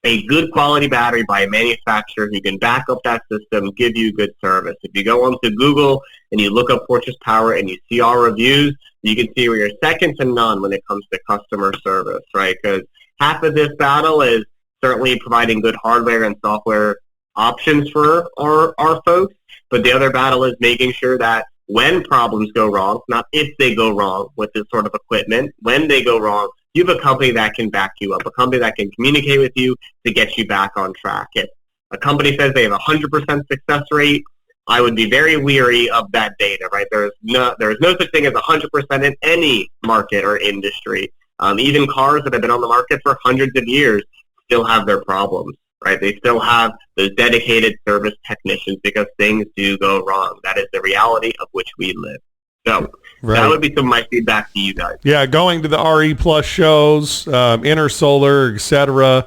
Speaker 2: a good quality battery by a manufacturer who can back up that system, give you good service. If you go onto Google and you look up Fortress Power and you see our reviews, you can see we're second to none when it comes to customer service, right? Because half of this battle is certainly providing good hardware and software options for our folks, but the other battle is making sure that when problems go wrong, not if they go wrong with this sort of equipment, when they go wrong, you have a company that can back you up, a company that can communicate with you to get you back on track. If a company says they have a 100% success rate, I would be very weary of that data, right? There's no such thing as 100% in any market or industry. Even cars that have been on the market for hundreds of years still have their problems, right? They still have those dedicated service technicians because things do go wrong. That is the reality of which we live. So that would be some of my feedback to you guys.
Speaker 1: Yeah, going to the RE Plus shows, Inner Solar, etc.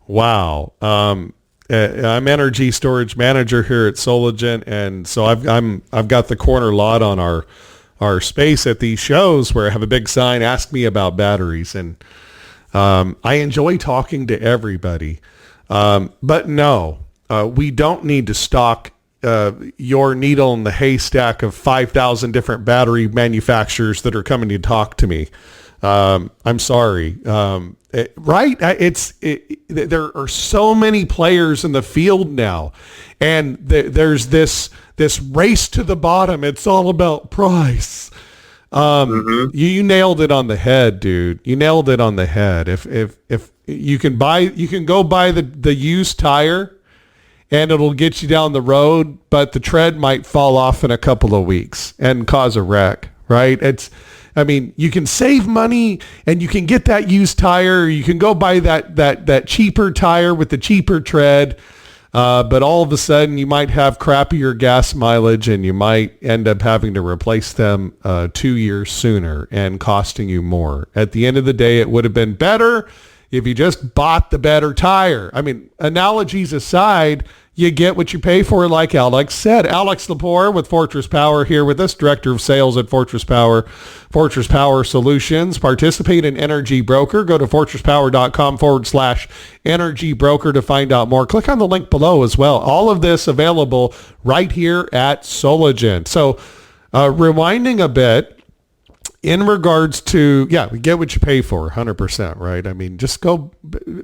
Speaker 1: Wow. I'm energy storage manager here at Sologen, and so I've got the corner lot on our space at these shows where I have a big sign, ask me about batteries, and I enjoy talking to everybody. But no, we don't need to stock your needle in the haystack of 5,000 different battery manufacturers that are coming to talk to me. I'm sorry. Right? There are so many players in the field now, and there's this race to the bottom. It's all about price. You nailed it on the head, dude. You nailed it on the head. If you can go buy the used tire, and it'll get you down the road, but the tread might fall off in a couple of weeks and cause a wreck, right? You can save money and you can get that used tire. You can go buy that cheaper tire with the cheaper tread, but all of a sudden you might have crappier gas mileage and you might end up having to replace them 2 years sooner and costing you more. At the end of the day, it would have been better if you just bought the better tire. Analogies aside, you get what you pay for, like Alex said. Alex Lepore with Fortress Power here with us, Director of Sales at Fortress Power Solutions. Participate in EnergyBroker. Go to fortresspower.com/EnergyBroker to find out more. Click on the link below as well. All of this available right here at Sologen. So rewinding a bit, in regards to, we get what you pay for, 100%, right? Just go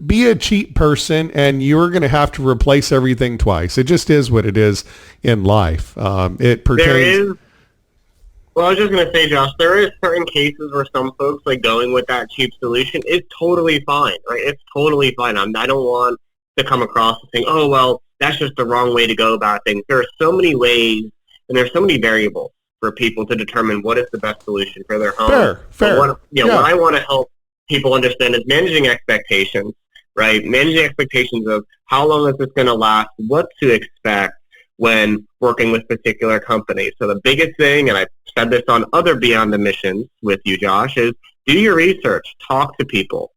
Speaker 1: be a cheap person and you're going to have to replace everything twice. It just is what it is in life. It pertains.
Speaker 2: Well, I was just going to say, Josh, there is certain cases where some folks, like, going with that cheap solution is totally fine, right? It's totally fine. I don't want to come across as saying, oh, well, that's just the wrong way to go about things. There are so many ways and there's so many variables for people to determine what is the best solution for their home.
Speaker 1: Fair.
Speaker 2: What I want to help people understand is managing expectations, right? Managing expectations of how long is this going to last, what to expect when working with particular companies. So the biggest thing, and I've said this on other Beyond Emissions with you, Josh, is do your research. Talk to people,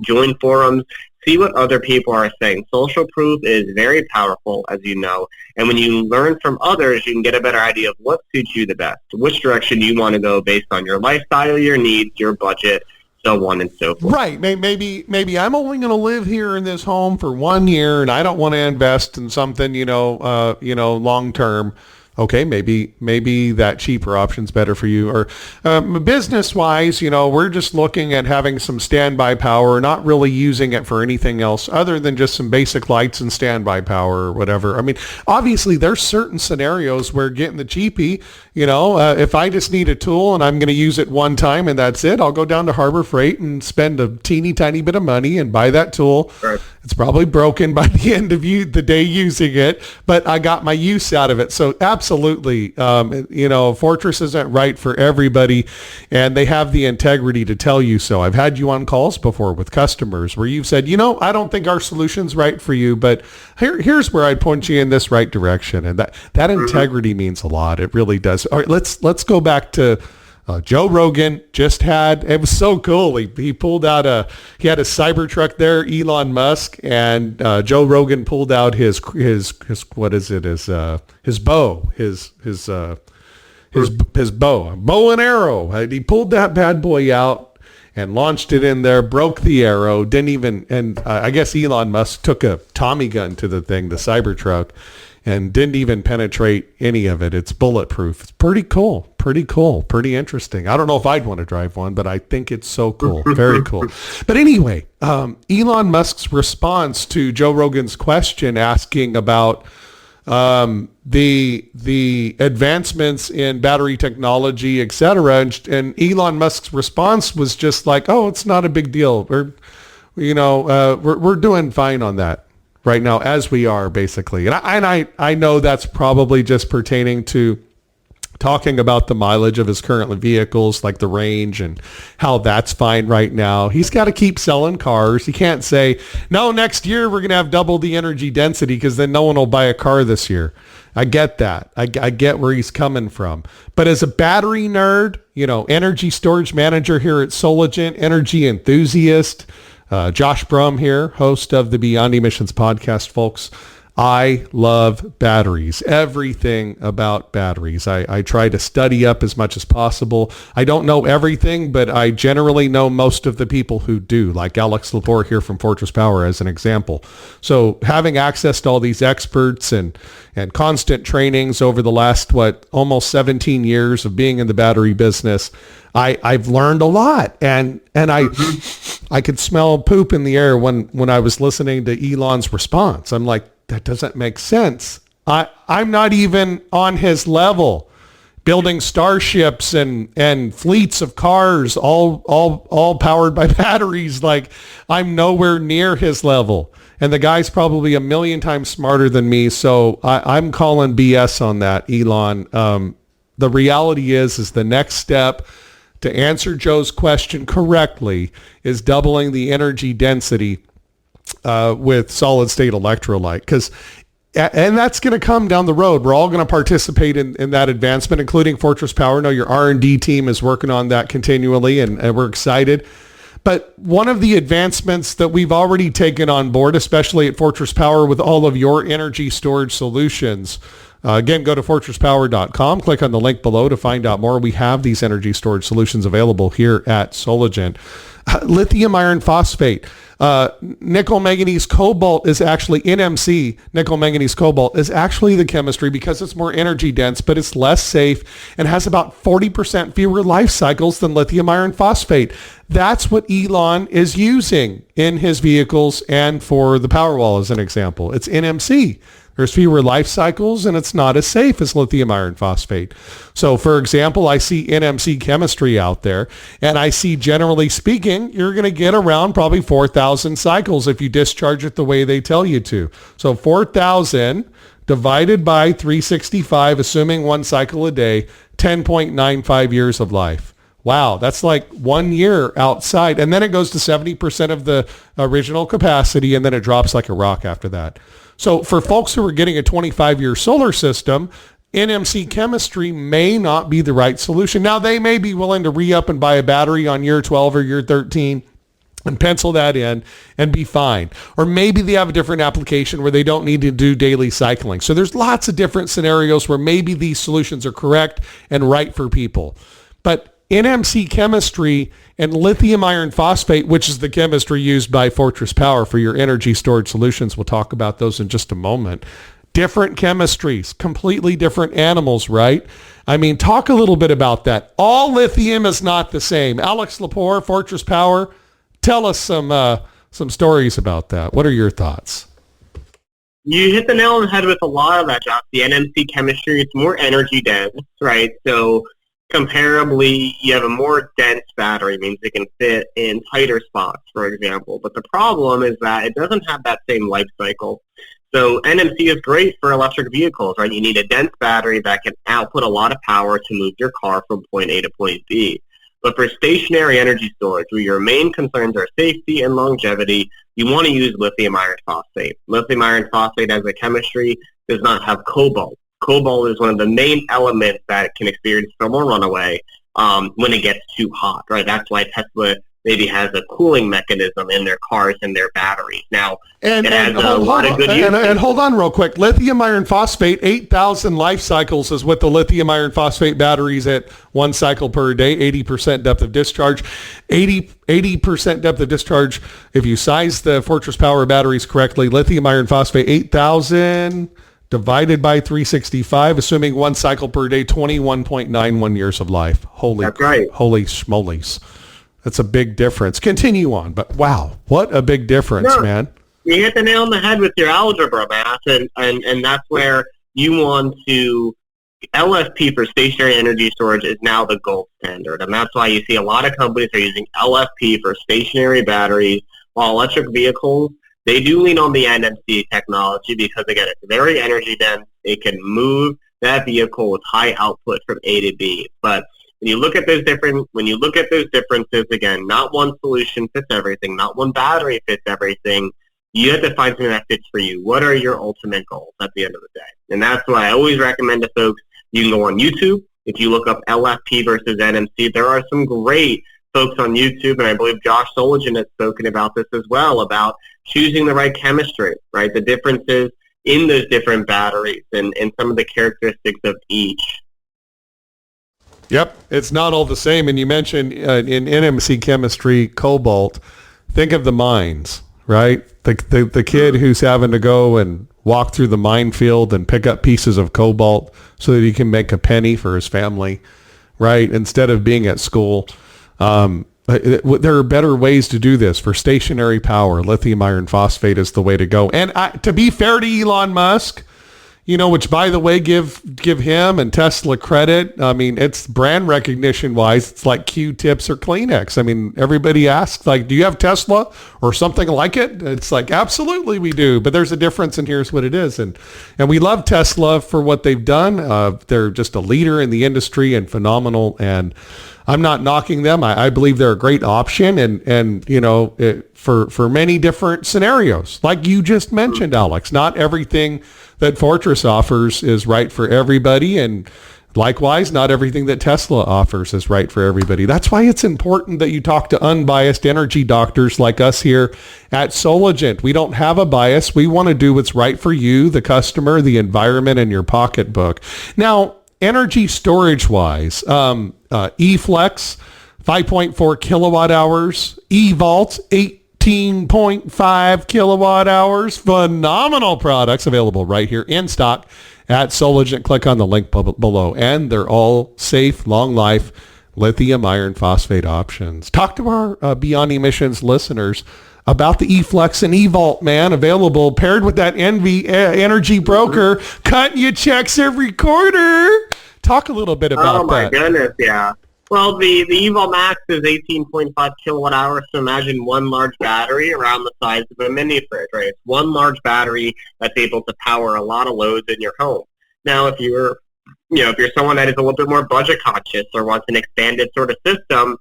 Speaker 2: join forums, see what other people are saying. Social proof is very powerful, as you know. And when you learn from others, you can get a better idea of what suits you the best, which direction you want to go based on your lifestyle, your needs, your budget, so on and so forth.
Speaker 1: Right. Maybe I'm only going to live here in this home for 1 year and I don't want to invest in something, long term. Okay, maybe that cheaper option's better for you. Or business-wise, we're just looking at having some standby power, not really using it for anything else other than just some basic lights and standby power or whatever. Obviously, there's certain scenarios where getting the cheapie, if I just need a tool and I'm going to use it one time and that's it, I'll go down to Harbor Freight and spend a teeny tiny bit of money and buy that tool. Right. It's probably broken by the end of the day using it, but I got my use out of it. So absolutely. absolutely. Fortress isn't right for everybody, and they have the integrity to tell you so. I've had you on calls before with customers where you've said, I don't think our solution's right for you, but here's where I'd point you in this right direction. And that integrity means a lot. It really does. All right, let's go back to Joe Rogan. It was so cool. He pulled out he had a Cybertruck there, Elon Musk, and Joe Rogan pulled out his what is it? His bow, his bow and arrow. He pulled that bad boy out and launched it in there, broke the arrow, I guess Elon Musk took a Tommy gun to the Cybertruck, and didn't even penetrate any of it. It's bulletproof. It's pretty cool, pretty interesting. I don't know if I'd want to drive one, but I think it's so cool. Very cool. But anyway, Elon Musk's response to Joe Rogan's question asking about the advancements in battery technology, et cetera, and Elon Musk's response was just like, oh, it's not a big deal. We're doing fine on that right now, as we are, basically. And I know that's probably just pertaining to talking about the mileage of his current vehicles, like the range and how that's fine right now. He's got to keep selling cars. He can't say, no, next year we're going to have double the energy density, because then no one will buy a car this year. I get that. I get where he's coming from. But as a battery nerd, energy storage manager here at Sologent, energy enthusiast, Josh Brum here, host of the Beyond Emissions podcast, folks. I love batteries, everything about batteries. I try to study up as much as possible. I don't know everything, but I generally know most of the people who do, like Alex Lepore here from Fortress Power as an example. So having access to all these experts and constant trainings over the last, almost 17 years of being in the battery business, I've learned a lot, and I could smell poop in the air when I was listening to Elon's response. I'm like, that doesn't make sense. I'm not even on his level, building starships and fleets of cars, all powered by batteries. Like, I'm nowhere near his level, and the guy's probably a million times smarter than me. So I'm calling BS on that, Elon. The reality is the next step to answer Joe's question correctly is doubling the energy density with solid state electrolyte, and that's going to come down the road. We're all going to participate in that advancement, including Fortress Power. I know your R&D team is working on that continually, and we're excited. But one of the advancements that we've already taken on board, especially at Fortress Power with all of your energy storage solutions, again, go to fortresspower.com, click on the link below to find out more. We have these energy storage solutions available here at Sologent. Lithium iron phosphate, nickel manganese cobalt is actually NMC. Nickel manganese cobalt is actually the chemistry, because it's more energy dense, but it's less safe and has about 40% fewer life cycles than lithium iron phosphate. That's what Elon is using in his vehicles and for the Powerwall as an example. It's NMC. There's fewer life cycles, and it's not as safe as lithium iron phosphate. So, for example, I see NMC chemistry out there, and I see, generally speaking, you're going to get around probably 4,000 cycles if you discharge it the way they tell you to. So 4,000 divided by 365, assuming one cycle a day, 10.95 years of life. Wow, that's like 1 year outside. And then it goes to 70% of the original capacity, and then it drops like a rock after that. So for folks who are getting a 25-year solar system, NMC chemistry may not be the right solution. Now, they may be willing to re-up and buy a battery on year 12 or year 13 and pencil that in and be fine. Or maybe they have a different application where they don't need to do daily cycling. So there's lots of different scenarios where maybe these solutions are correct and right for people. But NMC chemistry and lithium iron phosphate, which is the chemistry used by Fortress Power for your energy storage solutions. We'll talk about those in just a moment. Different chemistries, completely different animals, right? I mean, talk a little bit about that. All lithium is not the same. Alex Lepore, Fortress Power, tell us some stories about that. What are your thoughts?
Speaker 2: You hit the nail on the head with a lot of that, Josh. The NMC chemistry, it's more energy dense, right? So comparably, you have a more dense battery, means it can fit in tighter spots, for example. But the problem is that it doesn't have that same life cycle. So NMC is great for electric vehicles, right? You need a dense battery that can output a lot of power to move your car from point A to point B. But for stationary energy storage, where your main concerns are safety and longevity, you want to use lithium iron phosphate. Lithium iron phosphate as a chemistry does not have cobalt. Cobalt is one of the main elements that can experience thermal runaway when it gets too hot, right? That's why Tesla maybe has a cooling mechanism in their cars and their batteries. Now, it has a lot of good uses.
Speaker 1: And hold on real quick. Lithium iron phosphate, 8,000 life cycles is what the lithium iron phosphate batteries at 1 cycle per day, 80% depth of discharge. 80% depth of discharge, if you size the Fortress Power batteries correctly, lithium iron phosphate, 8,000 divided by 365, assuming 1 cycle per day, 21.91 years of life.
Speaker 2: That's right.
Speaker 1: Holy schmolies. That's a big difference. Continue on, but wow, what a big difference, man.
Speaker 2: You hit the nail on the head with your algebra math, and that's where you want to, LFP for stationary energy storage is now the gold standard, and that's why you see a lot of companies are using LFP for stationary batteries, while electric vehicles, they do lean on the NMC technology because, again, it's very energy dense. It can move that vehicle with high output from A to B, but when you look at those differences, again, not one solution fits everything, not one battery fits everything. You have to find something that fits for you. What are your ultimate goals at the end of the day? And that's why I always recommend to folks, you can go on YouTube. If you look up LFP versus NMC, there are some great folks on YouTube, and I believe Josh Soligen has spoken about this as well, about choosing the right chemistry, right? The differences in those different batteries and some of the characteristics of each.
Speaker 1: Yep, it's not all the same. And you mentioned in NMC chemistry, cobalt. Think of the mines, right? The kid who's having to go and walk through the minefield and pick up pieces of cobalt so that he can make a penny for his family, right? Instead of being at school. There are better ways to do this. For stationary power, lithium iron phosphate is the way to go. And to be fair to Elon Musk, which, by the way, give him and Tesla credit. I mean, it's brand recognition wise, it's like Q-tips or Kleenex. I mean, everybody asks, like, do you have Tesla or something like it? It's like, absolutely we do. But there's a difference, and here's what it is. And we love Tesla for what they've done. They're just a leader in the industry and phenomenal. And I'm not knocking them. I believe they're a great option, and for many different scenarios, like you just mentioned, Alex. Not everything that Fortress offers is right for everybody, and likewise, not everything that Tesla offers is right for everybody. That's why it's important that you talk to unbiased energy doctors like us here at Soligent. We don't have a bias. We want to do what's right for you, the customer, the environment, and your pocketbook. Now, energy storage wise, eFlex, 5.4 kilowatt hours, eVault, 18.5 kilowatt hours. Phenomenal products available right here in stock at Soligent. Click on the link below, and they're all safe, long life, lithium iron phosphate options. Talk to our Beyond Emissions listeners about the eFlex and eVault, man, available paired with that EnergyBroker, cutting you checks every quarter. Talk a little bit about that.
Speaker 2: Oh, my goodness, yeah. Well, the eVault Max is 18.5 kilowatt hours, so imagine one large battery around the size of a mini fridge, right? It's one large battery that's able to power a lot of loads in your home. Now, if you're someone that is a little bit more budget conscious or wants an expanded sort of system,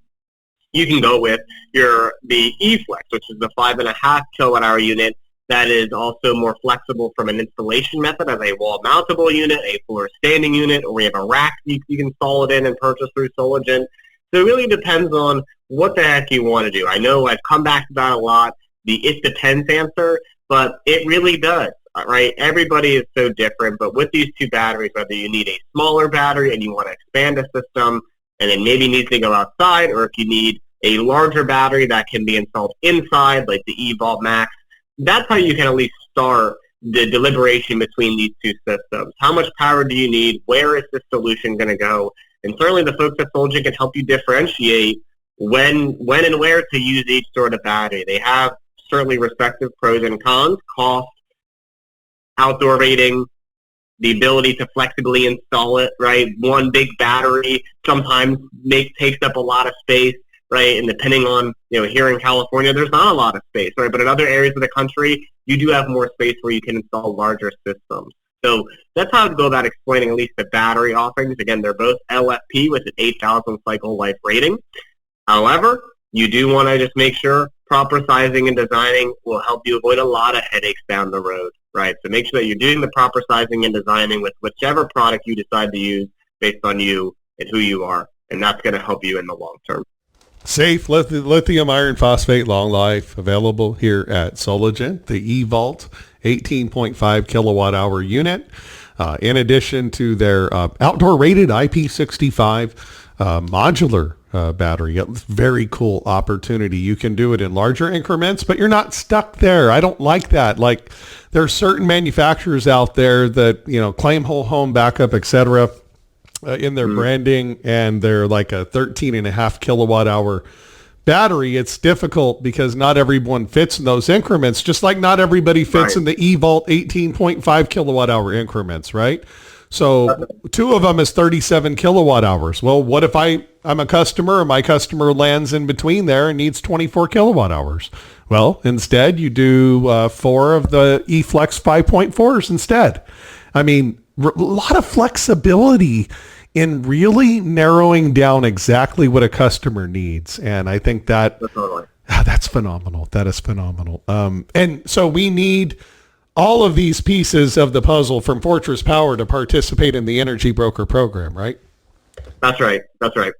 Speaker 2: you can go with the eFlex, which is the 5.5 kilowatt hour unit that is also more flexible from an installation method as a wall mountable unit, a floor standing unit, or we have a rack you can install it in and purchase through Soligent. So it really depends on what the heck you want to do. I know I've come back to that a lot, the it depends answer, but it really does, right? Everybody is so different, but with these two batteries, whether you need a smaller battery and you want to expand a system and then maybe needs to go outside, or if you need a larger battery that can be installed inside, like the eVault Max, that's how you can at least start the deliberation between these two systems. How much power do you need? Where is this solution going to go? And certainly the folks at Soligent can help you differentiate when and where to use each sort of battery. They have certainly respective pros and cons: cost, outdoor rating, the ability to flexibly install it, right? One big battery sometimes takes up a lot of space. right? And depending on, here in California, there's not a lot of space, right? But in other areas of the country, you do have more space where you can install larger systems. So that's how I'd go about explaining at least the battery offerings. Again, they're both LFP with an 8,000 cycle life rating. However, you do want to just make sure proper sizing and designing will help you avoid a lot of headaches down the road, right? So make sure that you're doing the proper sizing and designing with whichever product you decide to use based on you and who you are. And that's going to help you in the long term.
Speaker 1: Safe lithium iron phosphate long life available here at Sologent, the eVault 18.5 kilowatt hour unit. In addition to their outdoor rated IP65 modular battery. It's a very cool opportunity. You can do it in larger increments, but you're not stuck there. I don't like that. Like there are certain manufacturers out there that, claim whole home backup, etc. In their branding, and they're like a 13.5 kilowatt hour battery. It's difficult because not everyone fits in those increments, just like not everybody fits in the eVault 18.5 kilowatt hour increments, right? So two of them is 37 kilowatt hours. Well, what if I'm a customer and my customer lands in between there and needs 24 kilowatt hours? Well, instead you do 4 of the eFlex 5.4s instead. I mean, a lot of flexibility in really narrowing down exactly what a customer needs. And I think that's phenomenal. That is phenomenal. And so we need all of these pieces of the puzzle from Fortress Power to participate in the EnergyBroker program, right?
Speaker 2: That's right. That's right.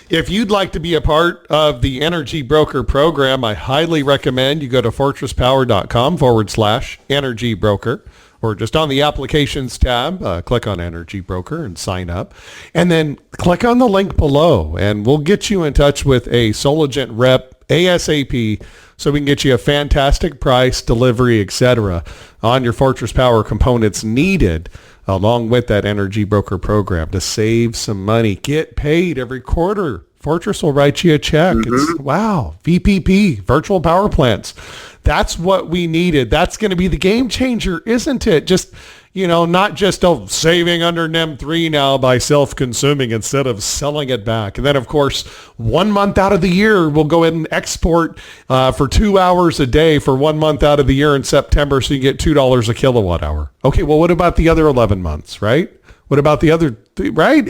Speaker 1: If you'd like to be a part of the EnergyBroker program, I highly recommend you go to fortresspower.com/EnergyBroker, or just on the applications tab, click on EnergyBroker and sign up. And then click on the link below and we'll get you in touch with a Sologent rep ASAP so we can get you a fantastic price, delivery, etc. on your Fortress Power components needed along with that EnergyBroker program to save some money. Get paid every quarter. Fortress will write you a check. It's, wow, VPP, virtual power plants. That's what we needed. That's going to be the game changer, isn't it? Just, not just saving under NEM 3 now by self-consuming instead of selling it back. And then, of course, 1 month out of the year, we'll go ahead and export for 2 hours a day for 1 month out of the year in September, so you get $2 a kilowatt hour. Okay, well, what about the other 11 months, right? What about the other, right?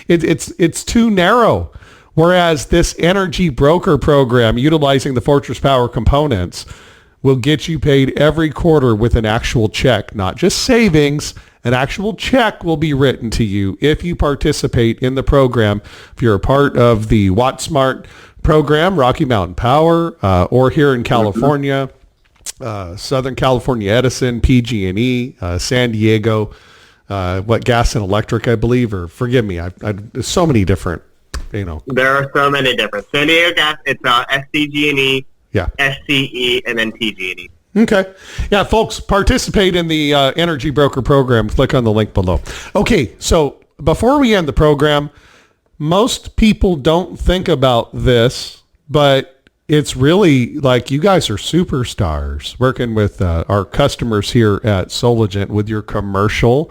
Speaker 1: It's too narrow. Whereas this EnergyBroker program, utilizing the Fortress Power components, will get you paid every quarter with an actual check, not just savings. An actual check will be written to you if you participate in the program. If you're a part of the WattSmart program, Rocky Mountain Power, or here in California, Southern California Edison, PG&E, San Diego, Gas and Electric, I believe, or forgive me, there's so many different.
Speaker 2: There are so many different. San Diego Gas, it's SCG&E, SCE, and then PG&E.
Speaker 1: Okay. Yeah, folks, participate in the EnergyBroker program. Click on the link below. Okay, so before we end the program, most people don't think about this, but it's really like you guys are superstars working with our customers here at Sologent with your commercial,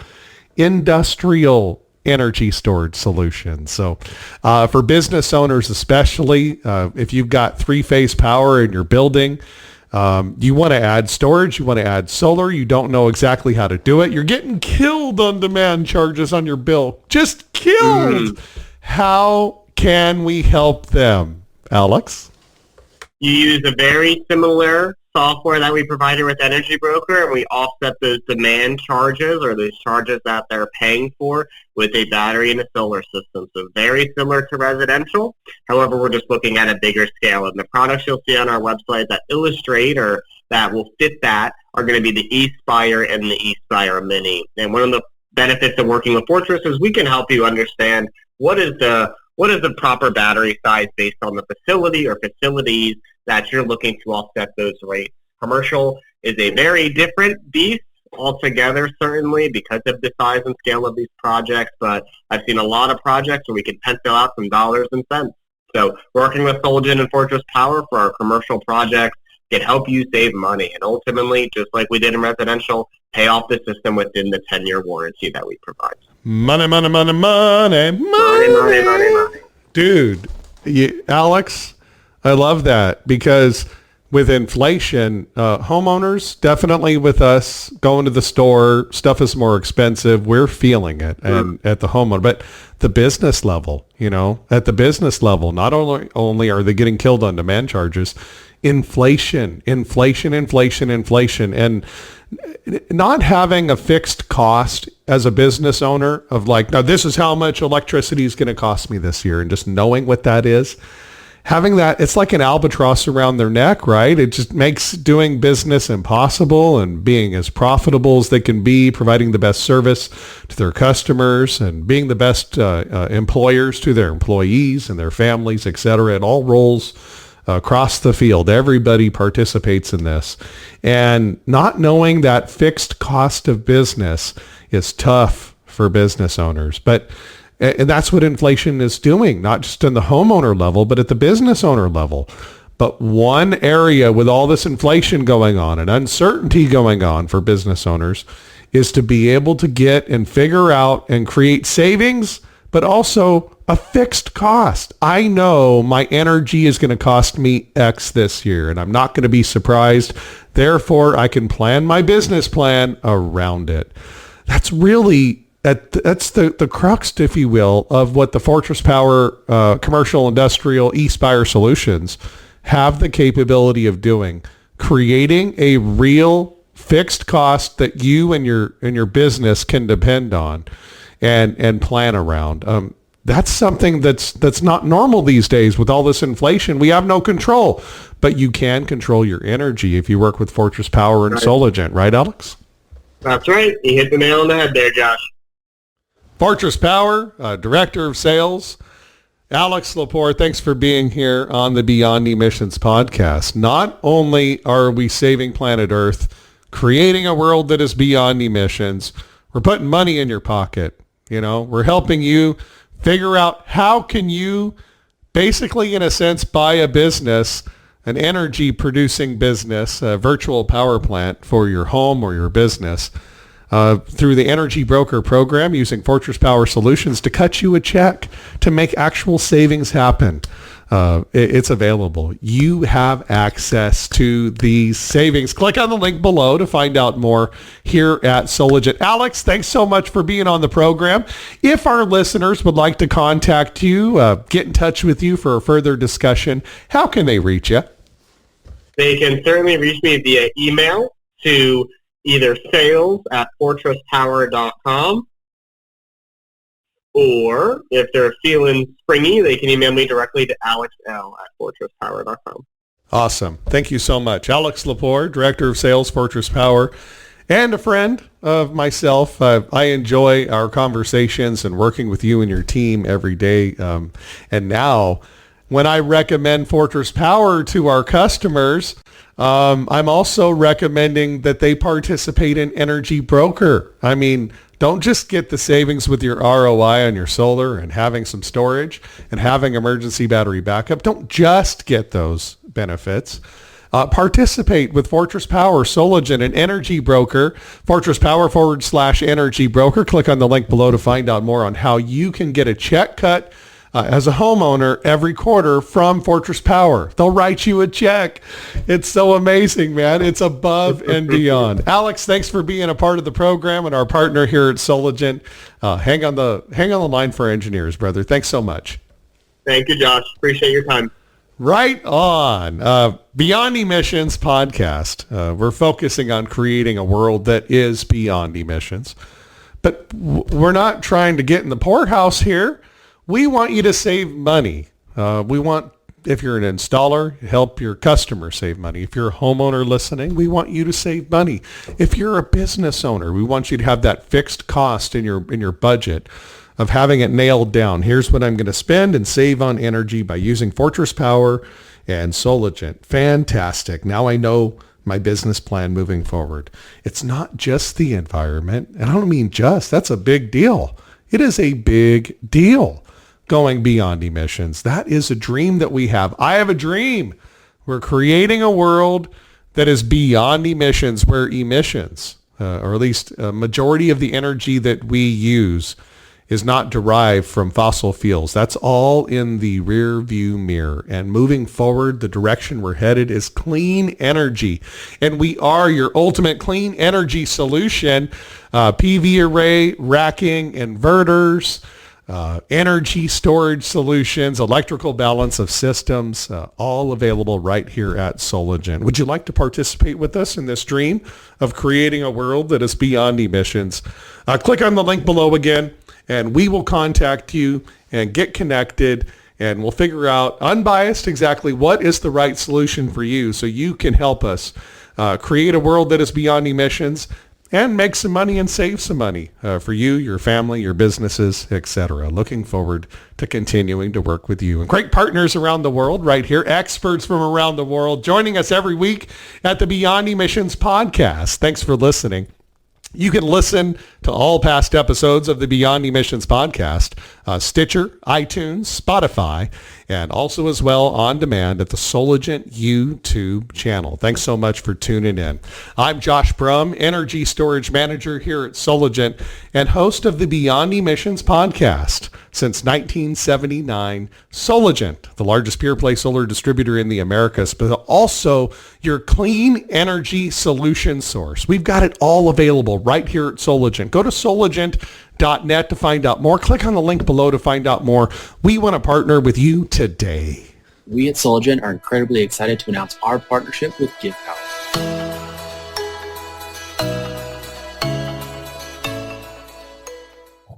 Speaker 1: industrial energy storage solutions. So for business owners especially, if you've got 3-phase power in your building, you want to add storage, you want to add solar, you don't know exactly how to do it, you're getting killed on demand charges on your bill. Just killed. How can we help them, Alex?
Speaker 2: You use a very similar software that we provided with EnergyBroker, and we offset those demand charges or those charges that they're paying for with a battery and a solar system. So very similar to residential. However, we're just looking at a bigger scale. And the products you'll see on our website that illustrate or that will fit that are going to be the eSpire and the eSpire Mini. And one of the benefits of working with Fortress is we can help you understand what is the proper battery size based on the facility or facilities that you're looking to offset those rates. Commercial is a very different beast altogether, certainly, because of the size and scale of these projects, but I've seen a lot of projects where we can pencil out some dollars and cents. So working with Sologent and Fortress Power for our commercial projects can help you save money and ultimately, just like we did in residential, pay off the system within the 10-year warranty that we provide.
Speaker 1: Money, money, money, money, money.
Speaker 2: Money, money, money, money.
Speaker 1: Dude, Alex, I love that because with inflation, homeowners, definitely with us going to the store, stuff is more expensive. We're feeling it and at the homeowner, but the business level, at the business level, not only are they getting killed on demand charges, inflation, and not having a fixed cost as a business owner of like, now this is how much electricity is going to cost me this year, and just knowing what that is, having that, it's like an albatross around their neck, right? It just makes doing business impossible and being as profitable as they can be, providing the best service to their customers and being the best employers to their employees and their families, et cetera. It all rolls across the field. Everybody participates in this. And not knowing that fixed cost of business is tough for business owners. And that's what inflation is doing, not just in the homeowner level, but at the business owner level. But one area with all this inflation going on and uncertainty going on for business owners is to be able to get and figure out and create savings, but also a fixed cost. I know my energy is going to cost me X this year, and I'm not going to be surprised. Therefore, I can plan my business plan around it. That's really that's the crux, if you will, of what the Fortress Power commercial industrial eSpire solutions have the capability of doing, creating a real fixed cost that you and your business can depend on and plan around. That's something that's not normal these days with all this inflation. We have no control, but you can control your energy if you work with Fortress Power and Sologent, right, Alex?
Speaker 2: That's right. You hit the nail on the head there, Josh.
Speaker 1: Fortress Power, Director of Sales, Alex Lepore, thanks for being here on the Beyond Emissions podcast. Not only are we saving planet Earth, creating a world that is beyond emissions, we're putting money in your pocket. We're helping you figure out how can you basically, in a sense, buy a business, an energy producing business, a virtual power plant for your home or your business, through the EnergyBroker program using Fortress Power Solutions to cut you a check to make actual savings happen. It's available. You have access to these savings. Click on the link below to find out more here at Sologent. Alex, thanks so much for being on the program. If our listeners would like to contact you, get in touch with you for a further discussion, how can they reach you?
Speaker 2: They can certainly reach me via email to either sales@fortresspower.com, or if they're feeling springy, they can email me directly to alexl@fortresspower.com.
Speaker 1: Awesome. Thank you so much. Alex Lepore, Director of Sales, Fortress Power, and a friend of myself. I enjoy our conversations and working with you and your team every day. And now, when I recommend Fortress Power to our customers, I'm also recommending that they participate in EnergyBroker. I mean, don't just get the savings with your ROI on your solar and having some storage and having emergency battery backup. Don't just get those benefits. Participate with Fortress Power, Sologent, and EnergyBroker. Fortress Power /EnergyBroker. Click on the link below to find out more on how you can get a check cut as a homeowner every quarter from Fortress Power. They'll write you a check. It's so amazing, man. It's above and beyond. Alex, thanks for being a part of the program and our partner here at Sologent. Hang on the line for engineers, brother. Thanks so much.
Speaker 2: Thank you, Josh. Appreciate your time.
Speaker 1: Right on. Beyond Emissions podcast. We're focusing on creating a world that is beyond emissions. But we're not trying to get in the poorhouse here. We want you to save money. We want, if you're an installer, help your customer save money. If you're a homeowner listening, we want you to save money. If you're a business owner, we want you to have that fixed cost in your budget of having it nailed down. Here's what I'm going to spend and save on energy by using Fortress Power and Sologent. Fantastic. Now I know my business plan moving forward. It's not just the environment. And I don't mean just. That's a big deal. It is a big deal. Going beyond emissions. That is a dream that we have. I have a dream. We're creating a world that is beyond emissions, where emissions, or at least a majority of the energy that we use, is not derived from fossil fuels. That's all in the rear view mirror. And moving forward, the direction we're headed is clean energy. And we are your ultimate clean energy solution. PV array, racking, inverters, energy storage solutions, electrical balance of systems, all available right here at Sologen. Would you like to participate with us in this dream of creating a world that is beyond emissions? Click on the link below again, and we will contact you and get connected, and we'll figure out unbiased exactly what is the right solution for you so you can help us create a world that is beyond emissions and make some money and save some money for you, your family, your businesses, etc. Looking forward to continuing to work with you. And great partners around the world right here, experts from around the world, joining us every week at the Beyond Emissions podcast. Thanks for listening. You can listen to all past episodes of the Beyond Emissions podcast, Stitcher, iTunes, Spotify, and also as well on demand at the Sologen YouTube channel. Thanks so much for tuning in. I'm Josh Brum, Energy Storage Manager here at Sologen and host of the Beyond Emissions podcast. Since 1979, Sologen, the largest pure-play solar distributor in the Americas, but also your clean energy solution source. We've got it all available right here at Sologen. Go to sologent.net to find out more. Click on the link below to find out more. We want to partner with you today.
Speaker 3: We at Sologen are incredibly excited to announce our partnership with GivePower.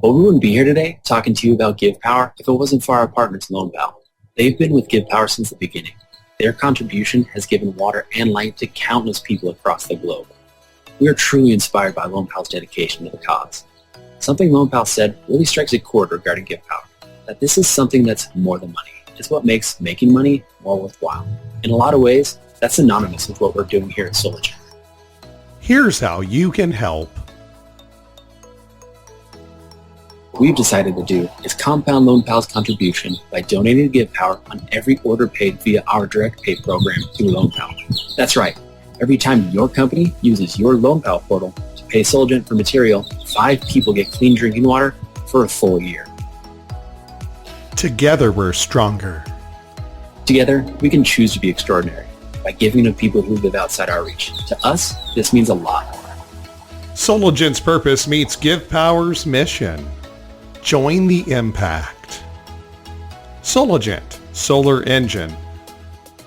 Speaker 3: Well, we wouldn't be here today talking to you about GivePower if it wasn't for our partners, LoanPal. They've been with GivePower since the beginning. Their contribution has given water and light to countless people across the globe. We are truly inspired by LoanPal's dedication to the cause. Something LoanPal said really strikes a chord regarding GivePower, that this is something that's more than money. It's what makes making money more worthwhile. In a lot of ways, that's synonymous with what we're doing here at Sologen.
Speaker 1: Here's how you can help.
Speaker 3: What we've decided to do is compound LoanPal's contribution by donating to GivePower on every order paid via our direct pay program through LoanPal. That's right. Every time your company uses your LoanPal portal to pay Sologen for material, 5 people get clean drinking water for a full year.
Speaker 1: Together we're stronger.
Speaker 3: Together, we can choose to be extraordinary by giving to people who live outside our reach. To us, this means a lot more.
Speaker 1: Sologen's purpose meets GivePower's mission. Join the impact. Sologent, Solar Engine.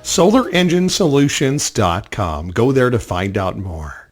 Speaker 1: SolarEngineSolutions.com. Go there to find out more.